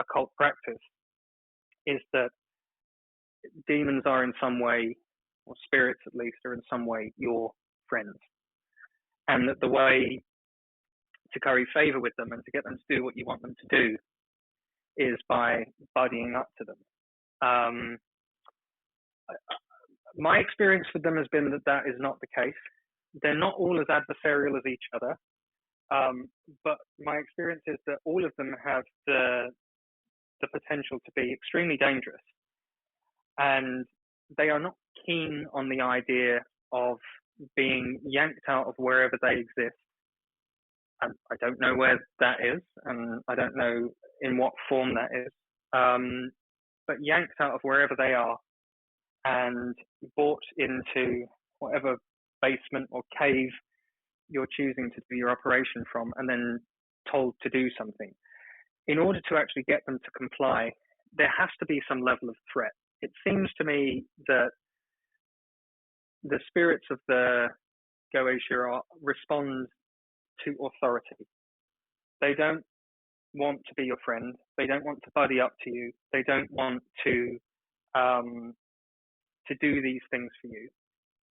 occult practice is that demons are in some way, or spirits at least, are in some way your friends. And that the way to curry favor with them and to get them to do what you want them to do is by buddying up to them. My experience with them has been that that is not the case. They're not all as adversarial as each other, but my experience is that all of them have the potential to be extremely dangerous, and they are not keen on the idea of being yanked out of wherever they exist. And I don't know where that is, and I don't know in what form that is, but yanked out of wherever they are and brought into whatever basement or cave you're choosing to do your operation from, and then told to do something. In order to actually get them to comply, there has to be some level of threat. It seems to me that the spirits of the Goetia respond to authority. They don't want to be your friend. They don't want to buddy up to you. They don't want to do these things for you.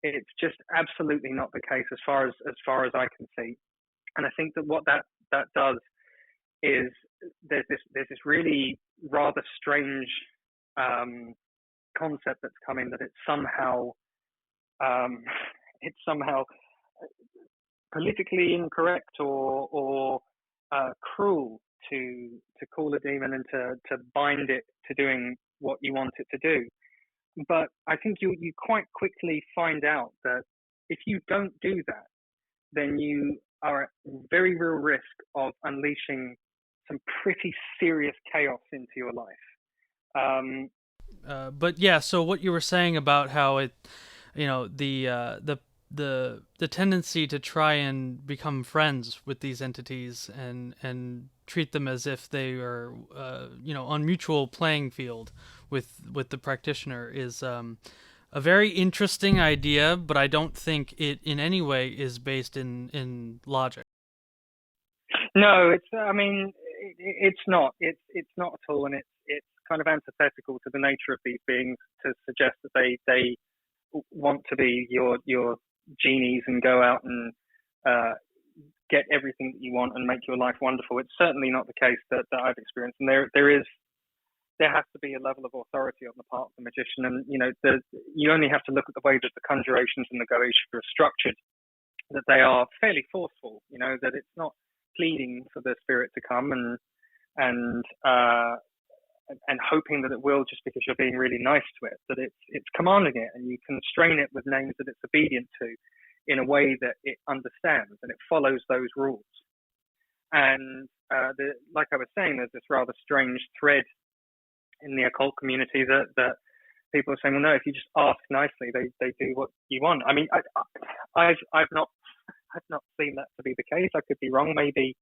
It's just absolutely not the case as far as I can see. And I think that what that does is there's this really rather strange concept that's coming, that it's somehow politically incorrect or cruel to call a demon and to bind it to doing what you want it to do. But I think you quite quickly find out that if you don't do that, then you are at very real risk of unleashing some pretty serious chaos into your life. But yeah, so what you were saying about how it, the tendency to try and become friends with these entities and treat them as if they are on mutual playing field with the practitioner is a very interesting idea, but I don't think it in any way is based in logic. No, it's not. It's not at all, and it's kind of antithetical to the nature of these beings to suggest that they want to be your genies and go out and get everything that you want and make your life wonderful. It's certainly not the case that I've experienced, and there has to be a level of authority on the part of the magician, and you only have to look at the way that the conjurations and the Goetia are structured, that they are fairly forceful. That it's not pleading for the spirit to come and hoping that it will just because you're being really nice to it, that it's commanding it, and you constrain it with names that it's obedient to in a way that it understands, and it follows those rules. And like I was saying, there's this rather strange thread in the occult community that people are saying, well, no, if you just ask nicely, they do what you want. I mean, I've not seen that to be the case. I could be wrong. Maybe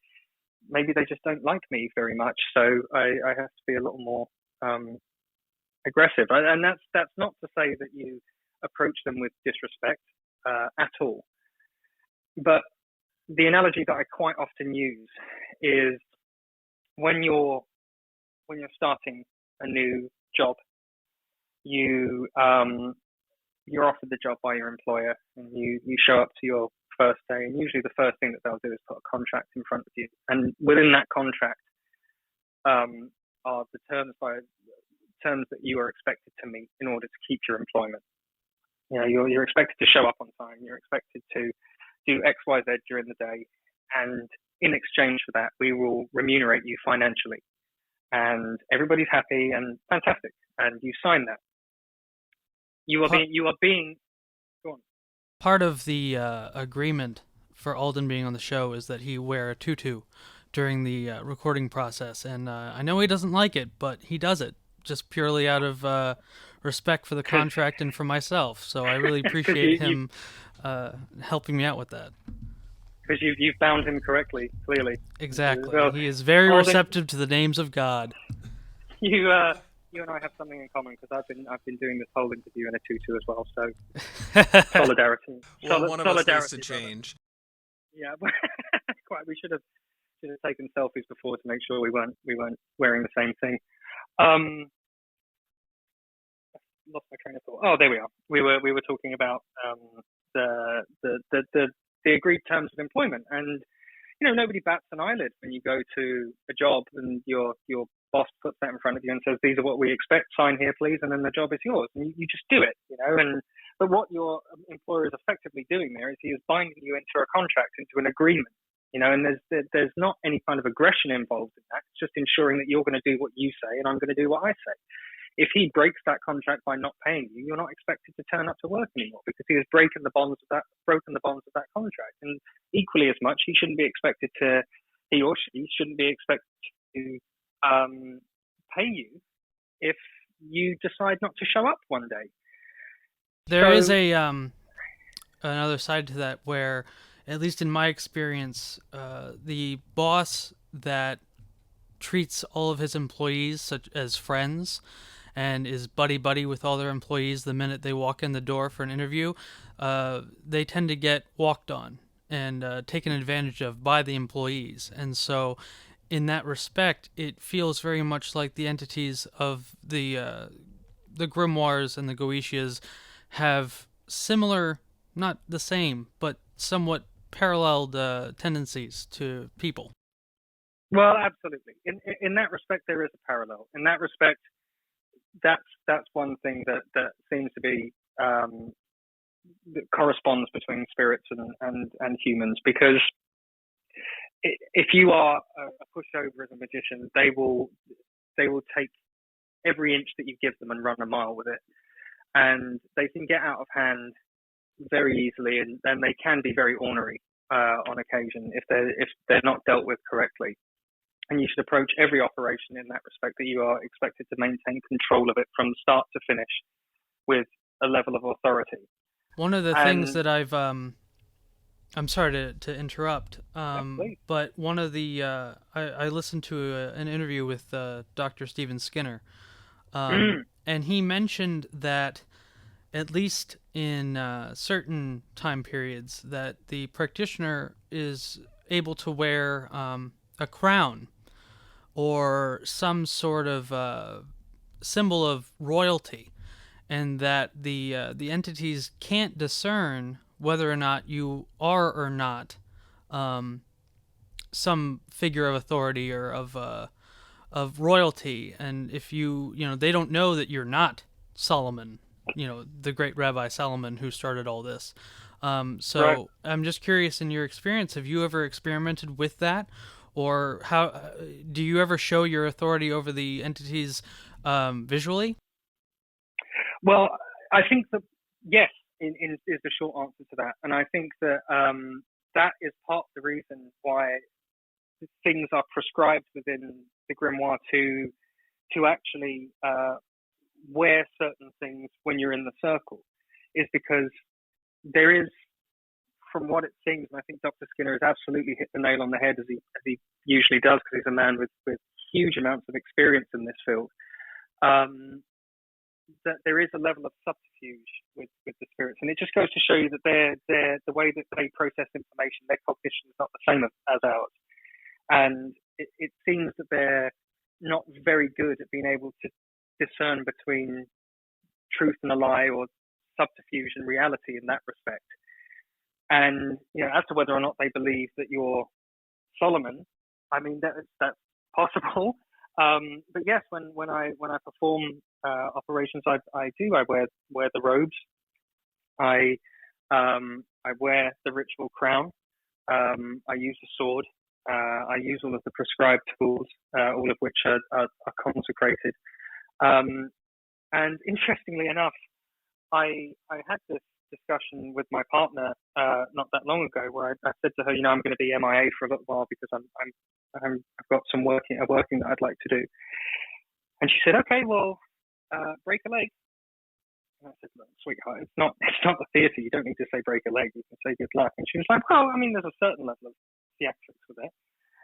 they just don't like me very much, so I have to be a little more aggressive. And that's not to say that you approach them with disrespect at all. But the analogy that I quite often use is when you're starting a new job, you're offered the job by your employer, and you show up to your first day, and usually the first thing that they'll do is put a contract in front of you, and within that contract are the terms that you are expected to meet in order to keep your employment. You're expected to show up on time, you're expected to do XYZ during the day, and in exchange for that we will remunerate you financially, and everybody's happy and fantastic, and you sign that. You are being go on. Part of the agreement for Alden being on the show is that he wear a tutu during the recording process, and I know he doesn't like it, but he does it just purely out of respect for the contract and for myself. So I really appreciate him helping me out with that. Because you've bound him correctly, clearly. Exactly. Well, he is very receptive to the names of God. You and I have something in common, because I've been doing this whole interview in a tutu as well. So solidarity. Well, one of us needs to brother. change. Yeah, quite. We should have taken selfies before to make sure we weren't wearing the same thing. lost my train of thought. Oh, there we are. We were talking about the agreed terms of employment, and nobody bats an eyelid when you go to a job and your boss puts that in front of you and says, "These are what we expect. Sign here, please," and then the job is yours, and you just do it. But what your employer is effectively doing there is he is binding you into a contract, into an agreement. And there's not any kind of aggression involved in that. It's just ensuring that you're going to do what you say and I'm going to do what I say. If he breaks that contract by not paying you, you're not expected to turn up to work anymore because he has broken the bonds of that contract. And equally as much, he or she shouldn't be expected to pay you if you decide not to show up one day. There is another side to that where, at least in my experience, the boss that treats all of his employees such as friends and is buddy-buddy with all their employees the minute they walk in the door for an interview, they tend to get walked on and taken advantage of by the employees. And so in that respect, it feels very much like the entities of the grimoires and the Goetias have similar, not the same, but somewhat paralleled tendencies to people. Well, absolutely. In that respect, there is a parallel. In that respect, that's one thing that seems to be that corresponds between spirits and humans, because if you are a pushover as a magician, they will take every inch that you give them and run a mile with it, and they can get out of hand very easily, and they can be very ornery on occasion if they're not dealt with correctly. And you should approach every operation in that respect that you are expected to maintain control of it from start to finish with a level of authority. One of the things that I've I'm sorry to interrupt, but one of the I listened to an interview with Dr. Stephen Skinner, and he mentioned that at least in certain time periods that the practitioner is able to wear a crown or some sort of symbol of royalty, and that the entities can't discern whether or not you are or not some figure of authority or of royalty, and if they don't know that you're not Solomon, the great Rabbi Solomon who started all this. Right. I'm just curious, in your experience, have you ever experimented with that, or how do you ever show your authority over the entities visually? Well, I think that yes, is the short answer to that, and I think that that is part of the reason why things are prescribed within the grimoire to actually wear certain things when you're in the circle, is because there is, from what it seems, and I think Dr. Skinner has absolutely hit the nail on the head as he usually does, because he's a man with huge amounts of experience in this field, that there is a level of subterfuge with the spirits, and it just goes to show you that they're the way that they process information, their cognition is not the same as ours, and it seems that they're not very good at being able to discern between truth and a lie, or subterfuge and reality in that respect. And as to whether or not they believe that you're Solomon, I mean that's possible. But yes, when I perform operations, I wear the robes. I wear the ritual crown. I use the sword. I use all of the prescribed tools, all of which are consecrated. And interestingly enough, I had this discussion with my partner not that long ago, where I said to her, I'm going to be MIA for a little while because I've got some working that I'd like to do. And she said, okay, well, break a leg. And I said, look, sweetheart, it's not the theatre. You don't need to say break a leg. You can say good luck. And she was like, well, I mean, there's a certain level of theatrics with it.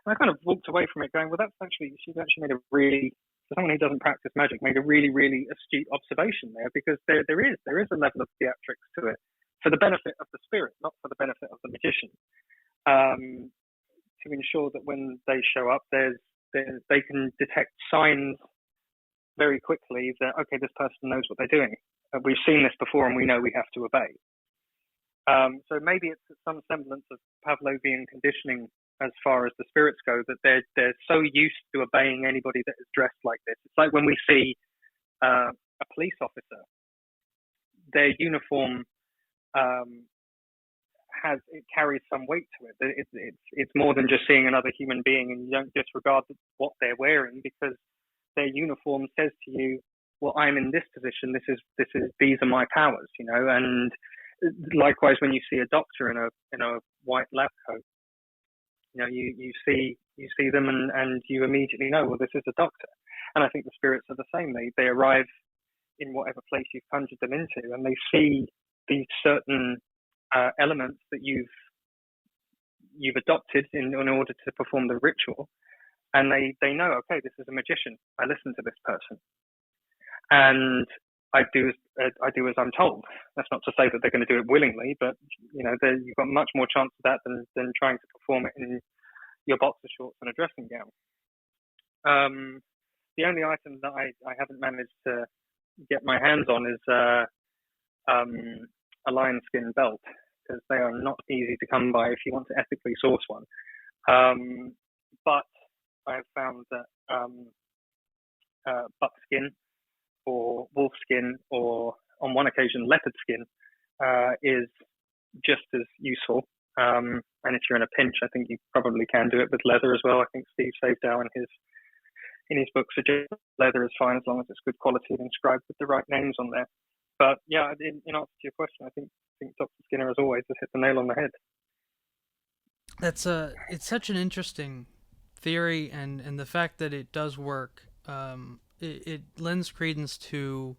And I kind of walked away from it going, well, she's actually made a really, for someone who doesn't practice magic, made a really, really astute observation there, because there is a level of theatrics to it for the benefit of the spirit, not for the benefit of the magician, to ensure that when they show up, they can detect signs very quickly that, okay, this person knows what they're doing. We've seen this before and we know we have to obey. So maybe it's some semblance of Pavlovian conditioning as far as the spirits go, that they're so used to obeying anybody that is dressed like this. It's like when we see a police officer, their uniform carries some weight to it. It's more than just seeing another human being, and you don't disregard what they're wearing because their uniform says to you, well, I'm in this position. These are my powers, And likewise, when you see a doctor in a white lab coat, you see them and you immediately know, well, this is a doctor. And I think the spirits are the same. They arrive in whatever place you've conjured them into, and they see these certain elements that you've adopted in order to perform the ritual, and they know, okay, this is a magician. I listen to this person, and I do as I'm told. That's not to say that they're going to do it willingly, but you've got much more chance of that than trying to perform it in your boxer shorts and a dressing gown. The only item that I haven't managed to get my hands on is a lion skin belt, because they are not easy to come by if you want to ethically source one. But I have found that buckskin or wolf skin, or on one occasion leopard skin, is just as useful. And if you're in a pinch, I think you probably can do it with leather as well. I think Steve Savedow in his book suggests leather is fine as long as it's good quality and inscribed with the right names on there. But yeah, in answer to your question, I think Dr. Skinner, as always, has hit the nail on the head. It's such an interesting theory, and the fact that it does work, it lends credence to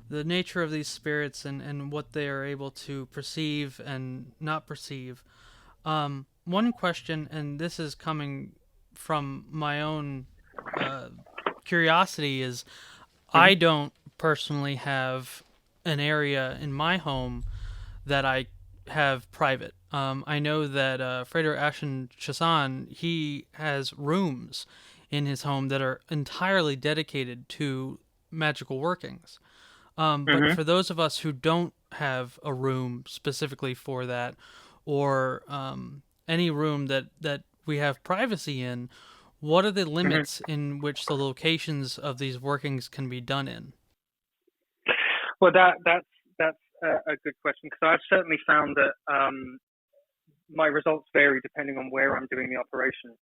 the nature of these spirits and what they are able to perceive and not perceive. One question, and this is coming from my own curiosity, is I don't personally have an area in my home that I have private. I know that Frater Ashen Chassan, he has rooms in his home that are entirely dedicated to magical workings. But for those of us who don't have a room specifically for that, or any room that we have privacy in, what are the limits in which the locations of these workings can be done in? Well, that's a good question, because I've certainly found that my results vary depending on where I'm doing the operation.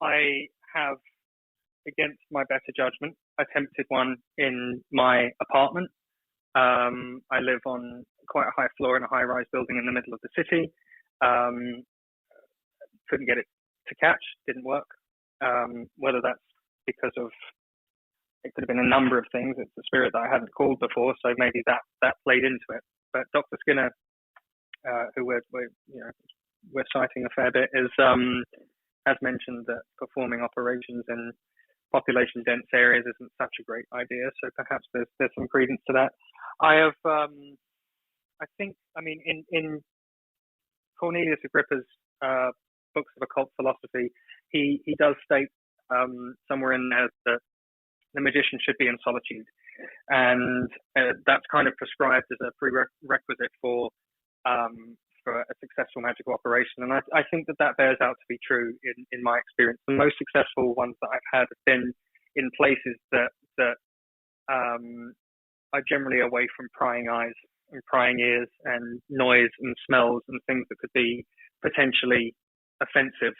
I have, against my better judgment, attempted one in my apartment. I live on quite a high floor in a high-rise building in the middle of the city. Couldn't get it to catch, didn't work. Whether that's because of, it could have been a number of things. It's a spirit that I hadn't called before, so maybe that played into it. But Dr. Skinner, who we're citing a fair bit, has mentioned that performing operations in population dense areas isn't such a great idea. So perhaps there's some credence to that. I have, in Cornelius Agrippa's books of occult philosophy, he does state somewhere in there that the magician should be in solitude, and that's kind of prescribed as a prerequisite for a successful magical operation. And I think that bears out to be true in my experience. The most successful ones that I've had have been in places that are generally away from prying eyes and prying ears and noise and smells and things that could be potentially offensive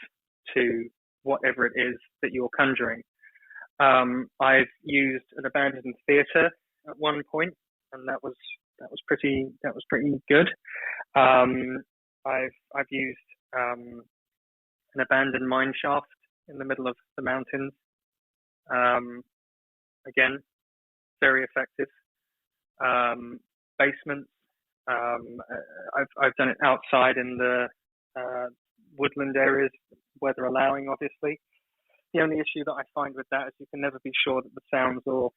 to whatever it is that you're conjuring. I've used an abandoned theatre at one point, and that was pretty good. I've used an abandoned mine shaft in the middle of the mountains. Again, very effective. Basements. I've done it outside in the woodland areas, weather allowing, obviously. The only issue that I find with that is you can never be sure that the sounds or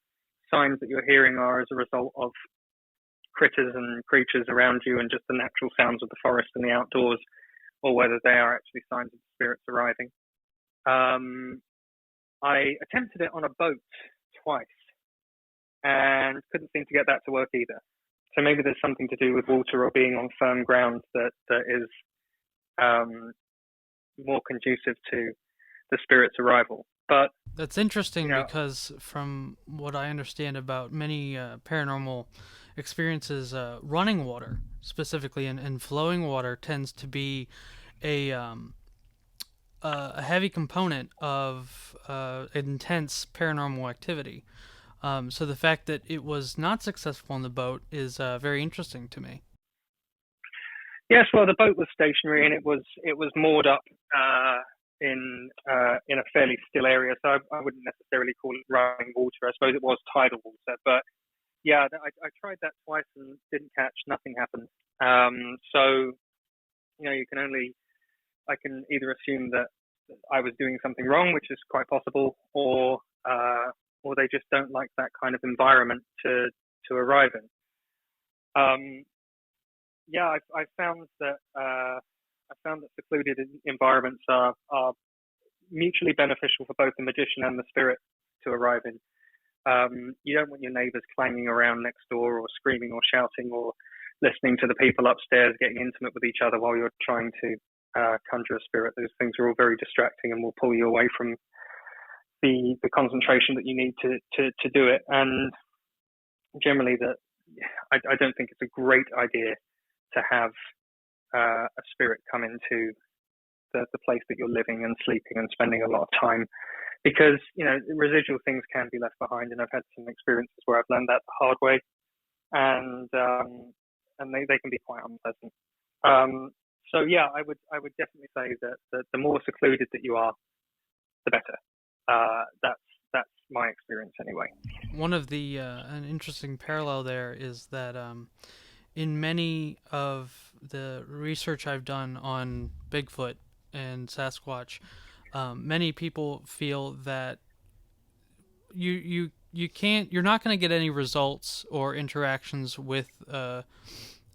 signs that you're hearing are as a result of critters and creatures around you and just the natural sounds of the forest and the outdoors, or whether they are actually signs of spirits arriving. I attempted it on a boat twice and couldn't seem to get that to work either. So maybe there's something to do with water or being on firm ground that is more conducive to the spirit's arrival. But that's interesting because from what I understand about many paranormal experiences, running water specifically and flowing water tends to be a heavy component of intense paranormal activity. So the fact that it was not successful on the boat is very interesting to me. Yes, well, the boat was stationary and it was moored up in a fairly still area, so I wouldn't necessarily call it running water. I suppose it was tidal water, but yeah, I tried that twice and didn't catch. Nothing happened. So I can either assume that I was doing something wrong, which is quite possible, or they just don't like that kind of environment to arrive in. I found that secluded environments are mutually beneficial for both the magician and the spirit to arrive in. You don't want your neighbors clanging around next door or screaming or shouting or listening to the people upstairs getting intimate with each other while you're trying to conjure a spirit. Those things are all very distracting and will pull you away from the concentration that you need to do it. And generally, I don't think it's a great idea to have a spirit come into the place that you're living and sleeping and spending a lot of time, because residual things can be left behind, and I've had some experiences where I've learned that the hard way, and they can be quite unpleasant. So yeah, I would definitely say that the more secluded that you are, the better. That's my experience anyway. One of the an interesting parallel there is that in many of the research I've done on Bigfoot and Sasquatch, many people feel that you're not going to get any results or interactions with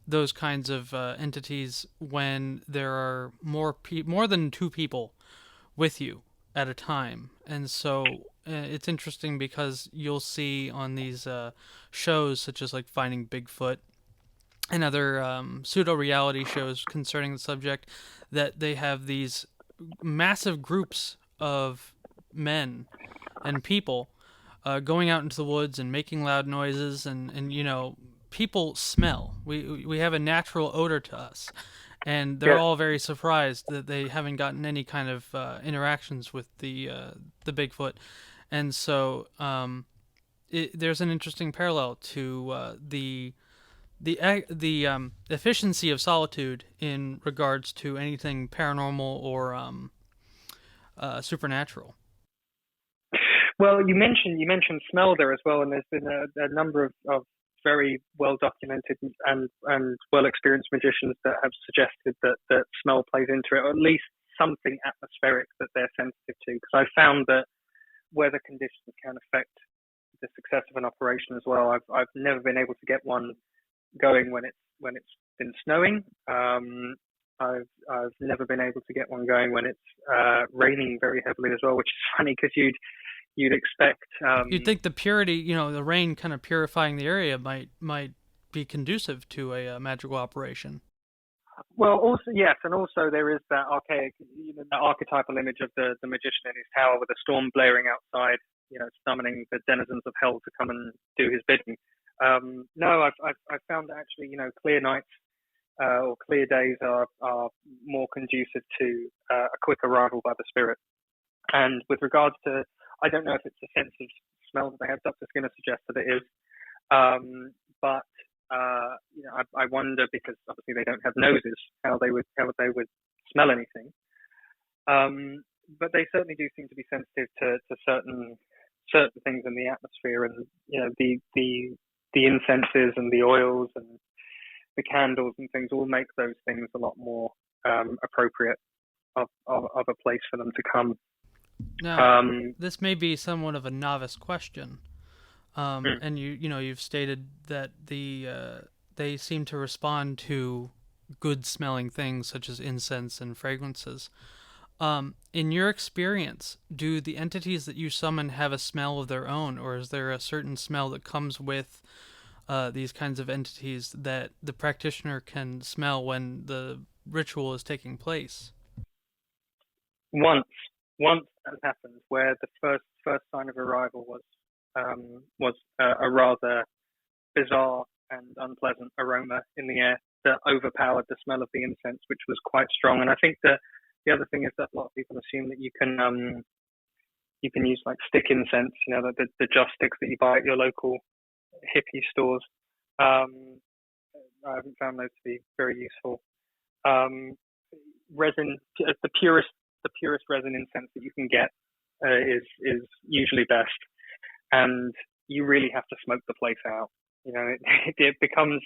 those kinds of entities when there are more than two people with you at a time. And so it's interesting because you'll see on these shows such as like Finding Bigfoot and other pseudo-reality shows concerning the subject, that they have these massive groups of men and people going out into the woods and making loud noises, and people smell. We have a natural odor to us, and they're all very surprised that they haven't gotten any kind of interactions with the Bigfoot, and so there's an interesting parallel to the efficiency of solitude in regards to anything paranormal or supernatural. Well, you mentioned smell there as well, and there's been a number of very well documented and well experienced magicians that have suggested that smell plays into it, or at least something atmospheric that they're sensitive to. Because I found that weather conditions can affect the success of an operation as well. I've never been able to get one going when it's been snowing. I've never been able to get one going when it's raining very heavily as well, which is funny because you'd expect. You'd think the purity, the rain kind of purifying the area might be conducive to a magical operation. Well, also yes, and also there is that archaic, that archetypal image of the magician in his tower with a storm blaring outside, summoning the denizens of hell to come and do his bidding. No, I've found that actually, clear nights or clear days are more conducive to a quick arrival by the spirit. And with regards to, I don't know if it's a sense of smell that they have. Dr. Skinner suggests that it is, but I wonder, because obviously they don't have noses, how they would smell anything. But they certainly do seem to be sensitive to certain things in the atmosphere, and the incenses and the oils and the candles and things all make those things a lot more appropriate of a place for them to come. Now, this may be somewhat of a novice question, and you've stated that they seem to respond to good smelling things such as incense and fragrances. In your experience, do the entities that you summon have a smell of their own, or is there a certain smell that comes with these kinds of entities that the practitioner can smell when the ritual is taking place? Once that happened, where the first sign of arrival was a rather bizarre and unpleasant aroma in the air that overpowered the smell of the incense, which was quite strong. And I think that the other thing is that a lot of people assume that you can use like stick incense, the joss sticks that you buy at your local hippie stores. I haven't found those to be very useful. Resin, the purest resin incense that you can get is usually best, and you really have to smoke the place out. It becomes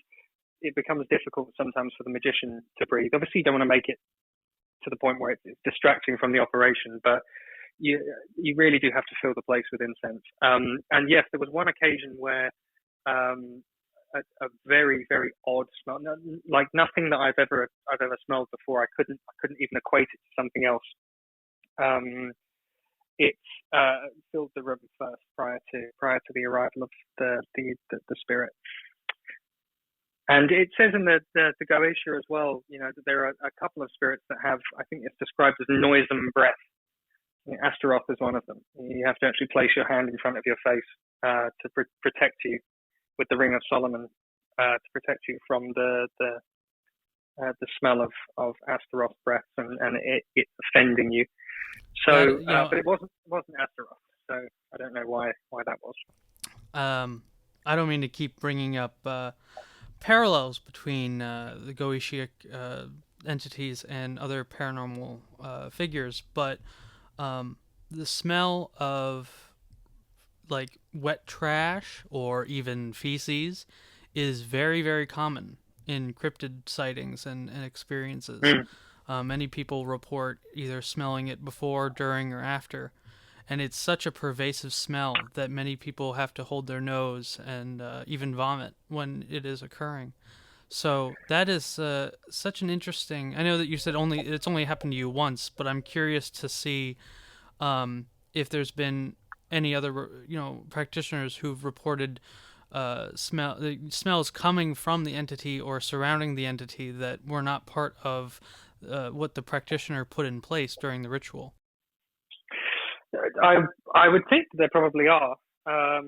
difficult sometimes for the magician to breathe. Obviously, you don't want to make it to the point where it's distracting from the operation, but you really do have to fill the place with incense. And yes, there was one occasion where a very, very odd smell, like nothing that I've ever smelled before. I couldn't even equate it to something else. It filled the room first prior to the arrival of the spirit. And it says in the Goetia as well, that there are a couple of spirits that have, I think it's described as noisome breath. Astaroth is one of them. You have to actually place your hand in front of your face to protect you with the Ring of Solomon, to protect you from the smell of Astaroth's breath and it offending you. So, but it wasn't Astaroth. So I don't know why that was. I don't mean to keep bringing up parallels between the Goetic entities and other paranormal figures, but the smell of like wet trash or even feces is very, very common in cryptid sightings and experiences. Many people report either smelling it before, during, or after. And it's such a pervasive smell that many people have to hold their nose and even vomit when it is occurring. So that is such an interesting... I know that you said it's only happened to you once, but I'm curious to see if there's been any other practitioners who've reported smells coming from the entity or surrounding the entity that were not part of what the practitioner put in place during the ritual. I would think there probably are. I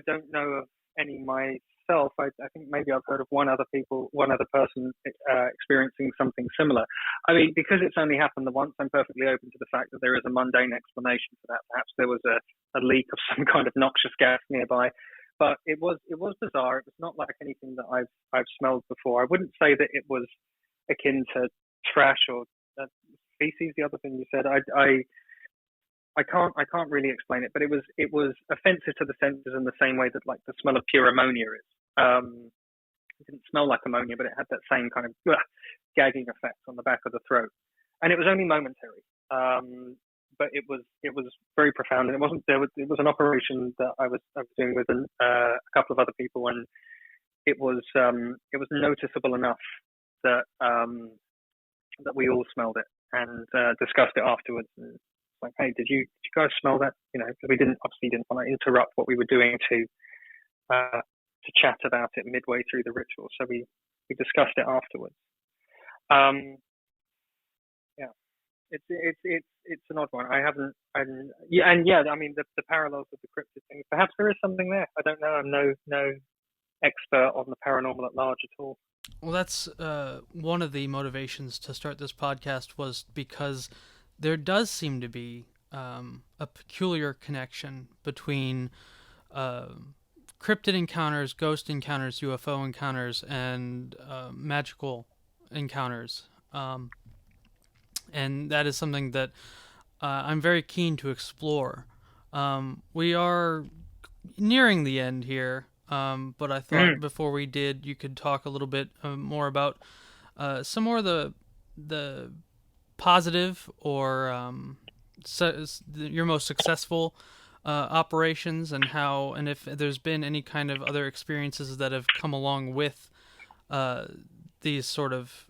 don't know of any myself. I think maybe I've heard of one other person experiencing something similar. I mean, because it's only happened the once, I'm perfectly open to the fact that there is a mundane explanation for that. Perhaps there was a leak of some kind of noxious gas nearby. But it was bizarre. It was not like anything that I've smelled before. I wouldn't say that it was akin to trash or feces. The other thing you said, I can't really explain it, but it was offensive to the senses in the same way that like the smell of pure ammonia is. It didn't smell like ammonia, but it had that same kind of gagging effect on the back of the throat, and it was only momentary. But it was very profound, and it was an operation that I was doing with a couple of other people, and it was noticeable enough that that we all smelled it and discussed it afterwards. And like, hey, did you guys smell that? Because we didn't want to interrupt what we were doing to chat about it midway through the ritual, so we discussed it afterwards. Yeah. It's an odd one. I mean, the parallels with the cryptid thing. Perhaps there is something there. I don't know. I'm no expert on the paranormal at large at all. Well, that's one of the motivations to start this podcast, was because there does seem to be a peculiar connection between cryptid encounters, ghost encounters, UFO encounters, and magical encounters. And that is something that I'm very keen to explore. We are nearing the end here, but I thought before we did, you could talk a little bit more about some more of the positive or your most successful operations, and if there's been any kind of other experiences that have come along with these sort of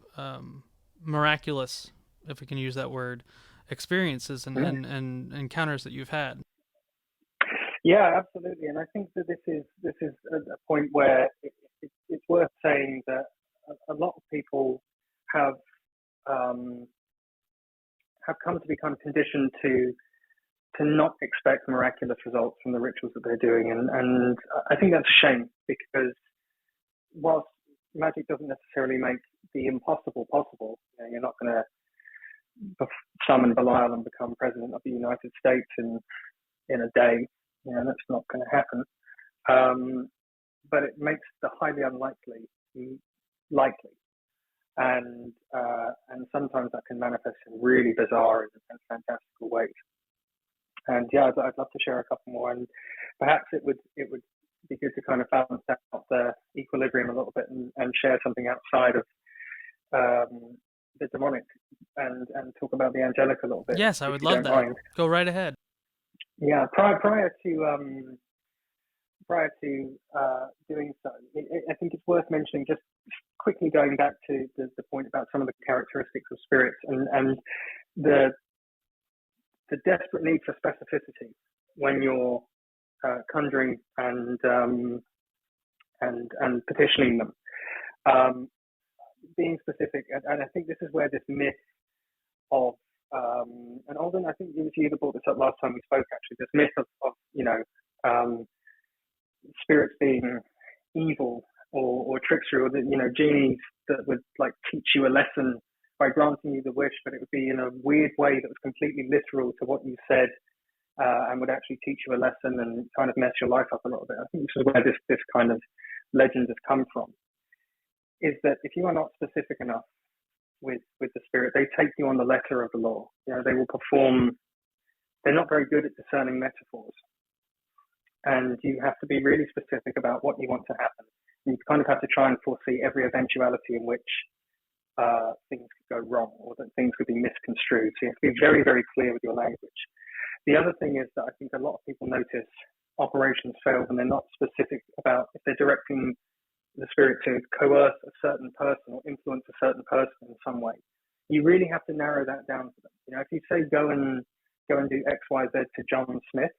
miraculous if we can use that word, experiences and encounters that you've had. Yeah, absolutely. And I think that this is a point where it's worth saying that a lot of people have come to become conditioned to not expect miraculous results from the rituals that they're doing, and I think that's a shame, because whilst magic doesn't necessarily make the impossible possible, you're not going to summon Belial and become president of the United States in a day. That's not going to happen. But it makes the highly unlikely likely, and sometimes that can manifest in really bizarre and fantastical ways. And yeah, I'd love to share a couple more, and perhaps it would be good to kind of balance out the equilibrium a little bit and share something outside of the demonic and talk about the angelic a little bit. Yes, I would love that. Mind. Go right ahead. Yeah, prior to doing so, I think it's worth mentioning, just quickly going back to the point about some of the characteristics of spirits and the desperate need for specificity when you're conjuring and petitioning them. Being specific, and I think this is where this myth of and Alden, I think it was you that brought this up last time we spoke. Actually, this myth of spirits being evil or trickster, or genies that would like teach you a lesson by granting you the wish, but it would be in a weird way that was completely literal to what you said, and would actually teach you a lesson and kind of mess your life up a little bit. I think this is where this kind of legend has come from, is that if you are not specific enough with the spirit, they take you on the letter of the law. They will perform. They're not very good at discerning metaphors, and you have to be really specific about what you want to happen. You kind of have to try and foresee every eventuality in which things could go wrong, or that things could be misconstrued. So you have to be very, very clear with your language. The other thing is that I think a lot of people notice operations fail when they're not specific about if they're directing the spirit to coerce a certain person or influence a certain person in some way. You really have to narrow that down to them. If you say go and do X, Y, Z to John Smith,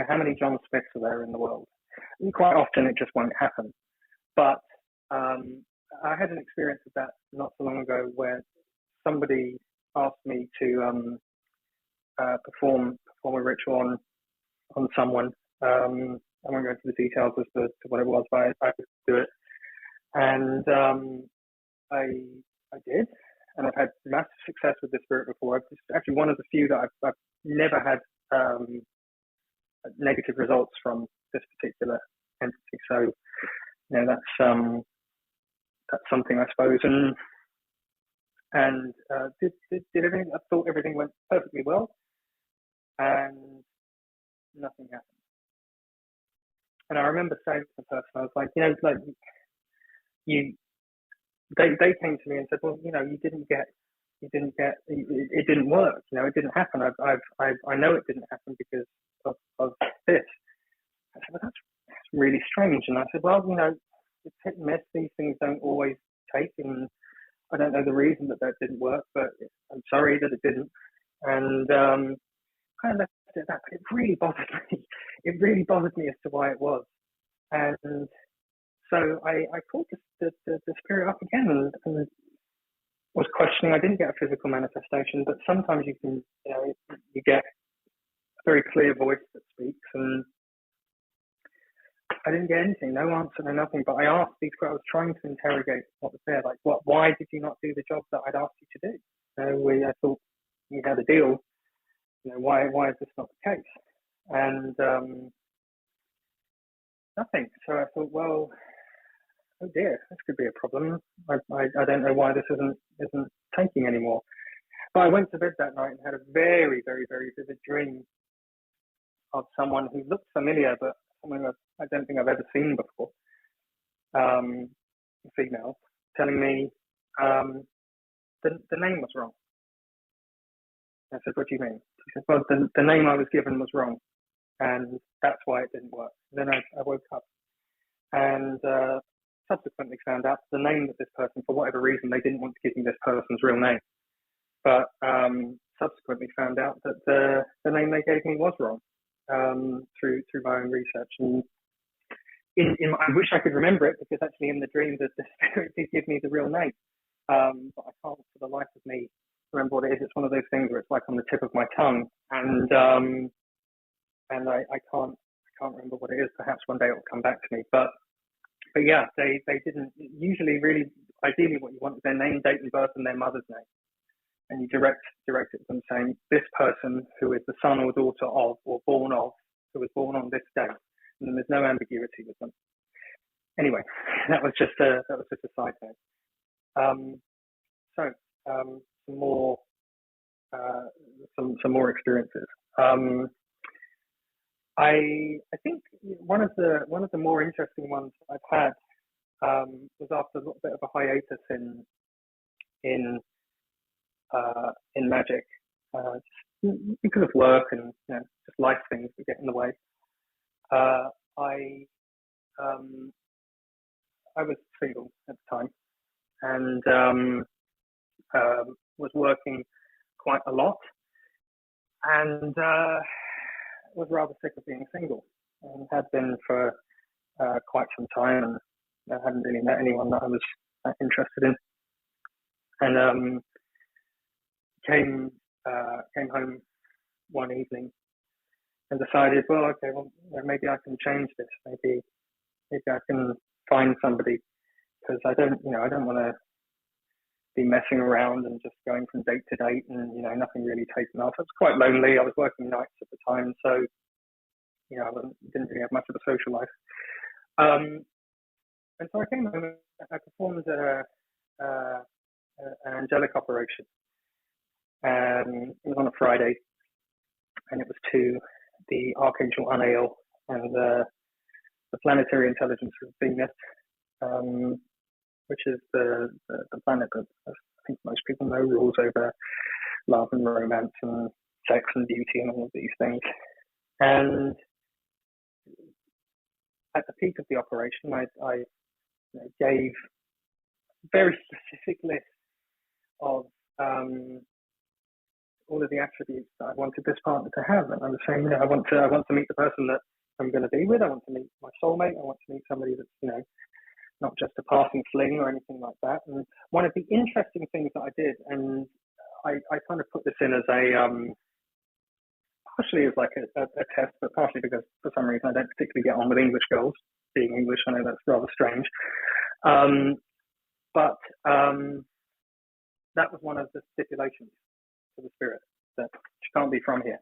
how many John Smiths are there in the world? And quite often it just won't happen. But I had an experience of that not so long ago, where somebody asked me to perform a ritual on someone. I won't go into the details as to what it was, but I could do it. And I did, and I've had massive success with this spirit before. It's actually one of the few that I've never had negative results from this particular entity. So, that's something, I suppose. And did everything? I thought everything went perfectly well, and nothing happened. And I remember saying to the person, I was like, they came to me and said, well, it didn't work. It didn't happen. I know it didn't happen because of this. I said, well, that's really strange. And I said, well, it's hit and miss. These things don't always take, and I don't know the reason that didn't work, but I'm sorry that it didn't. And kind of left it at that. But it really bothered me. It really bothered me as to why it was. And so I called the spirit up again and was questioning. I didn't get a physical manifestation, but sometimes you can, you get a very clear voice that speaks, and I didn't get anything, no answer, no nothing. But I asked these, I was trying to interrogate what was there, like why did you not do the job that I'd asked you to do? I thought we had a deal. Why is this not the case? And nothing. So I thought, well, oh dear, this could be a problem. I don't know why this isn't taking anymore. But I went to bed that night and had a very, very, very vivid dream of someone who looked familiar, but someone I don't think I've ever seen before, a female, telling me the name was wrong. I said, what do you mean? She said, well, the name I was given was wrong, and that's why it didn't work. And then I woke up and subsequently found out the name that this person, for whatever reason, they didn't want to give me this person's real name. but subsequently found out that the name they gave me was wrong through my own research. And I wish I could remember it, because actually in the dream the spirit did give me the real name, but I can't for the life of me remember what it is. It's one of those things where it's like on the tip of my tongue, and I can't remember what it is. Perhaps one day it will come back to me. But yeah, they didn't usually really. Ideally, what you want is their name, date of birth, and their mother's name, and you direct it to them, saying this person who is the son or daughter of, or born of, who was born on this day, and then there's no ambiguity with them. Anyway, that was just a side note. Some more experiences. I think one of the more interesting ones I've had was after a little bit of a hiatus in magic, just because of work and just life things that get in the way. I was single at the time, and was working quite a lot, and was rather sick of being single, and had been for quite some time, and I hadn't really met anyone that I was interested in, and came home one evening and decided, well, okay, maybe I can change this. Maybe I can find somebody, because I don't want to be messing around and just going from date to date and nothing really taken off. It was quite lonely. I was working nights at the time, so I didn't really have much of a social life. And so I came home and I performed an angelic operation. It was on a Friday, and it was to the Archangel Anael and the planetary intelligence of Venus, which is the planet that I think most people know rules over love and romance and sex and beauty and all of these things. And at the peak of the operation, I gave a very specific list of all of the attributes that I wanted this partner to have. And I was saying, I want to meet the person that I'm going to be with. I want to meet my soulmate. I want to meet somebody that's not just a passing fling or anything like that. And one of the interesting things that I did, and I kind of put this in as partially as like a test, but partially because for some reason I don't particularly get on with English girls. Being English, I know that's rather strange. But that was one of the stipulations for the spirit, that she can't be from here.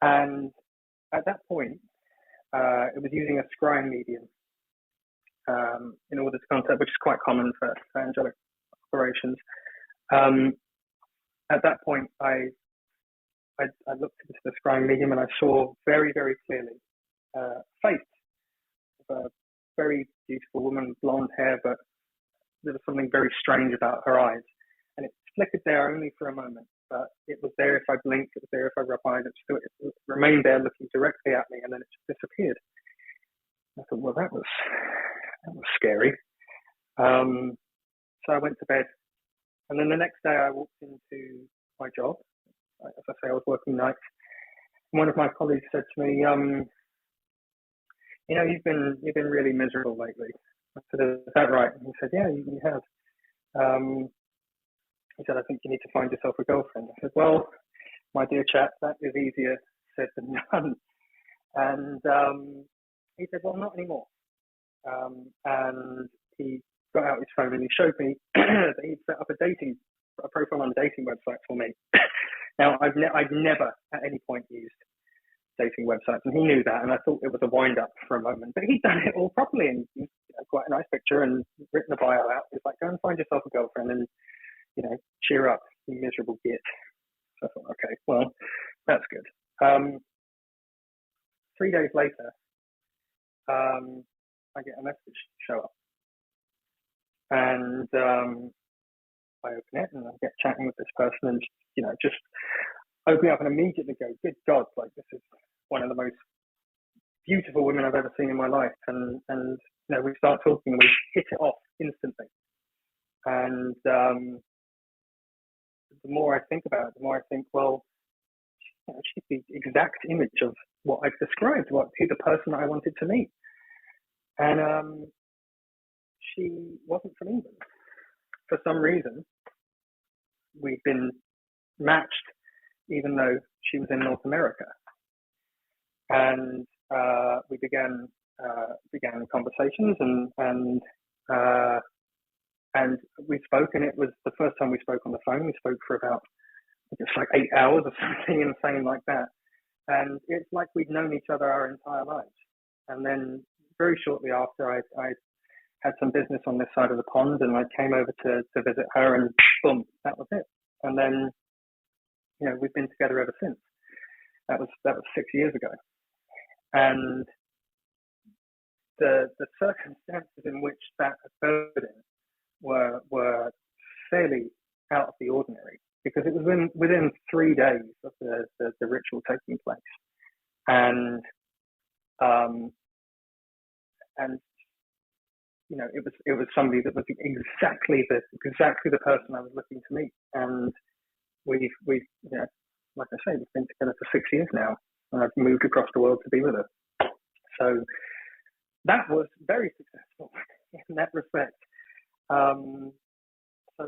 And at that point, it was using a scrying medium in order to contact, which is quite common for angelic operations. At that point, I looked into the scrying medium, and I saw very, very clearly face of a very beautiful woman, blonde hair, but there was something very strange about her eyes. And it flickered there only for a moment, but it was there if I blinked, it was there if I rubbed my eyes, it remained there looking directly at me, and then it just disappeared. I thought, well, that was scary. So I went to bed, and then the next day I walked into my job. As I say, I was working nights. And one of my colleagues said to me, you've been really miserable lately. I said, is that right? And he said, yeah, you have. He said, I think you need to find yourself a girlfriend. I said, well, my dear chap, that is easier said than done. And he said, well, not anymore. And he got out his phone and he showed me that he'd set up a profile on a dating website for me. Now, I've never at any point used dating websites, and he knew that, and I thought it was a wind-up for a moment. But he'd done it all properly, and quite a nice picture, and written a bio out. It's like, go and find yourself a girlfriend, and cheer up, you miserable git. So I thought, okay, well, that's good. 3 days later, I get a message show up, and I open it, and I get chatting with this person, and just open up and immediately go, good God, like, this is one of the most beautiful women I've ever seen in my life. And we start talking, and we hit it off instantly. And the more I think about it, the more I think, well, she's the exact image of what I've described, who's the person I wanted to meet. And she wasn't from England. For some reason, we'd been matched, even though she was in North America. And we began conversations, and we spoke, and it was the first time we spoke on the phone. We spoke for about just like 8 hours or something insane like that. And it's like we'd known each other our entire lives. And then very shortly after, I had some business on this side of the pond, and I came over to visit her, and boom, that was it. And then, we've been together ever since. That was 6 years ago. And the circumstances in which that occurred in were fairly out of the ordinary, because it was within 3 days of the ritual taking place, and it was somebody that was exactly the person I was looking to meet. And we've like I say, we've been together for 6 years now, and I've moved across the world to be with her. So that was very successful in that respect. So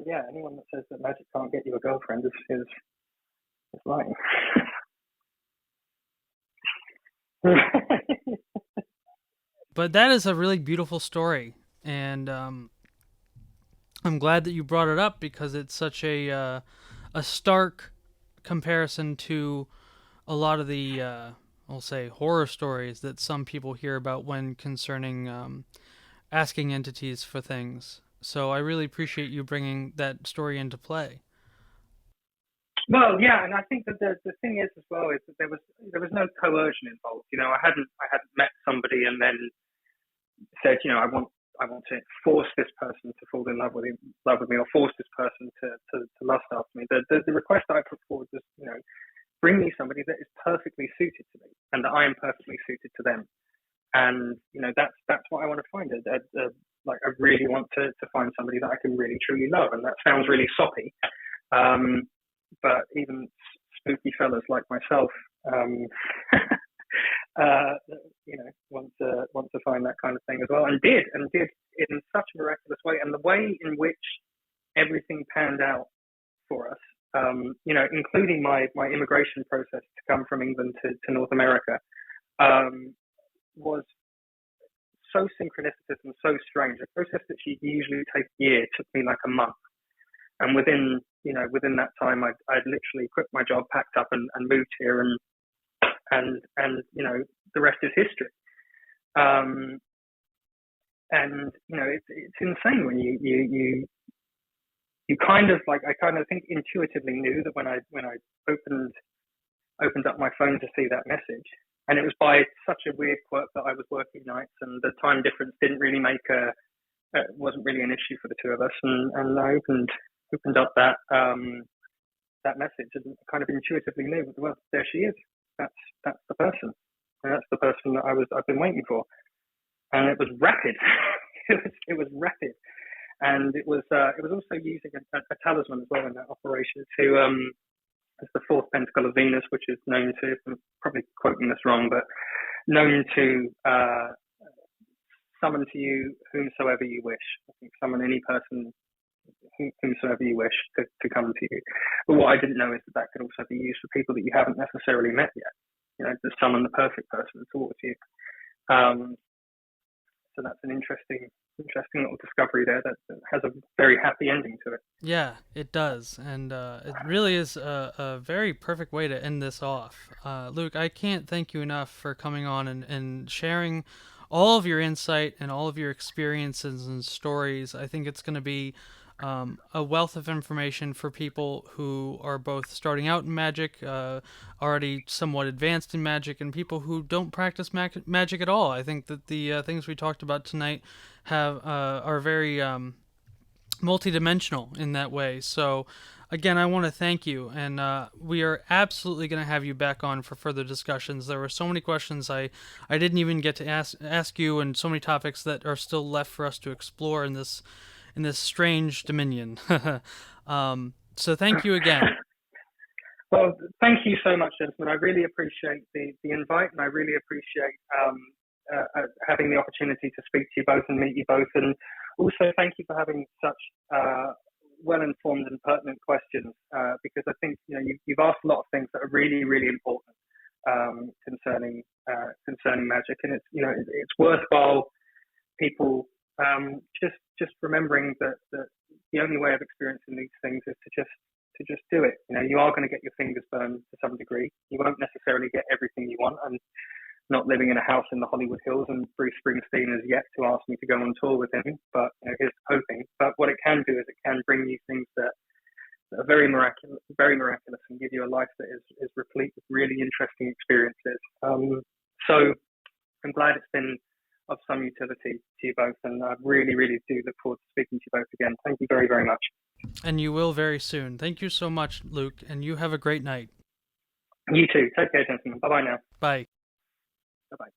yeah, anyone that says that magic can't get you a girlfriend is lying. But that is a really beautiful story, and I'm glad that you brought it up, because it's such a stark comparison to a lot of the I'll say horror stories that some people hear about when concerning asking entities for things. So I really appreciate you bringing that story into play. Well, yeah, and I think that the thing is as well is that there was no coercion involved. I hadn't met somebody and then said, I want to force this person to fall in love with me, or force this person to lust after me. The request that I put forward was, bring me somebody that is perfectly suited to me, and that I am perfectly suited to them. And that's what I want to find. Like, I really want to find somebody that I can really truly love, and that sounds really soppy. But even spooky fellas like myself, want to find that kind of thing as well, and did in such a miraculous way. And the way in which everything panned out for us, including my immigration process to come from England to North America, was so synchronistic and so strange. A process that should usually take a year took me like a month. And within that time, I'd literally quit my job, packed up, and moved here, and the rest is history. It's insane when you kind of like, I kind of think intuitively knew that when I opened up my phone to see that message, and it was by such a weird quirk that I was working nights, and the time difference didn't really wasn't really an issue for the two of us, and I opened up that message and kind of intuitively knew, well, there she is. That's the person. And that's the person that I've been waiting for. And it was rapid. it was rapid, and it was also using a talisman as well in that operation to it's the fourth pentacle of Venus, which is known to, I'm probably quoting this wrong, but known to summon to you whomsoever you wish. I think summon any person whomsoever you wish to come to you. But what I didn't know is that could also be used for people that you haven't necessarily met yet. To summon the perfect person towards you. So that's an interesting little discovery there that has a very happy ending to it. Yeah, it does, and it really is a very perfect way to end this off. Luke, I can't thank you enough for coming on and sharing all of your insight and all of your experiences and stories. I think it's going to be a wealth of information for people who are both starting out in magic, already somewhat advanced in magic, and people who don't practice magic at all. I think that the things we talked about tonight are very multidimensional in that way. So again, I want to thank you, and we are absolutely going to have you back on for further discussions. There were so many questions I didn't even get to ask you, and so many topics that are still left for us to explore in this strange dominion. So thank you again. Well, thank you so much, gentlemen. I really appreciate the invite, and I really appreciate having the opportunity to speak to you both and meet you both. And also, thank you for having such well-informed and pertinent questions, because I think you've asked a lot of things that are really, really important concerning magic, and it's worthwhile people just remembering that the only way of experiencing these things is to just do it. You are going to get your fingers burned to some degree. You won't necessarily get everything you want. I'm not living in a house in the Hollywood Hills, and Bruce Springsteen has yet to ask me to go on tour with him, but here's hoping. But what it can do is it can bring you things that are very miraculous, and give you a life that is replete with really interesting experiences. So I'm glad it's been of some utility to you both, and I really, really do look forward to speaking to you both again. Thank you very, very much. And you will very soon. Thank you so much, Luke, and you have a great night. You too. Take care, gentlemen. Bye-bye now. Bye. Bye-bye.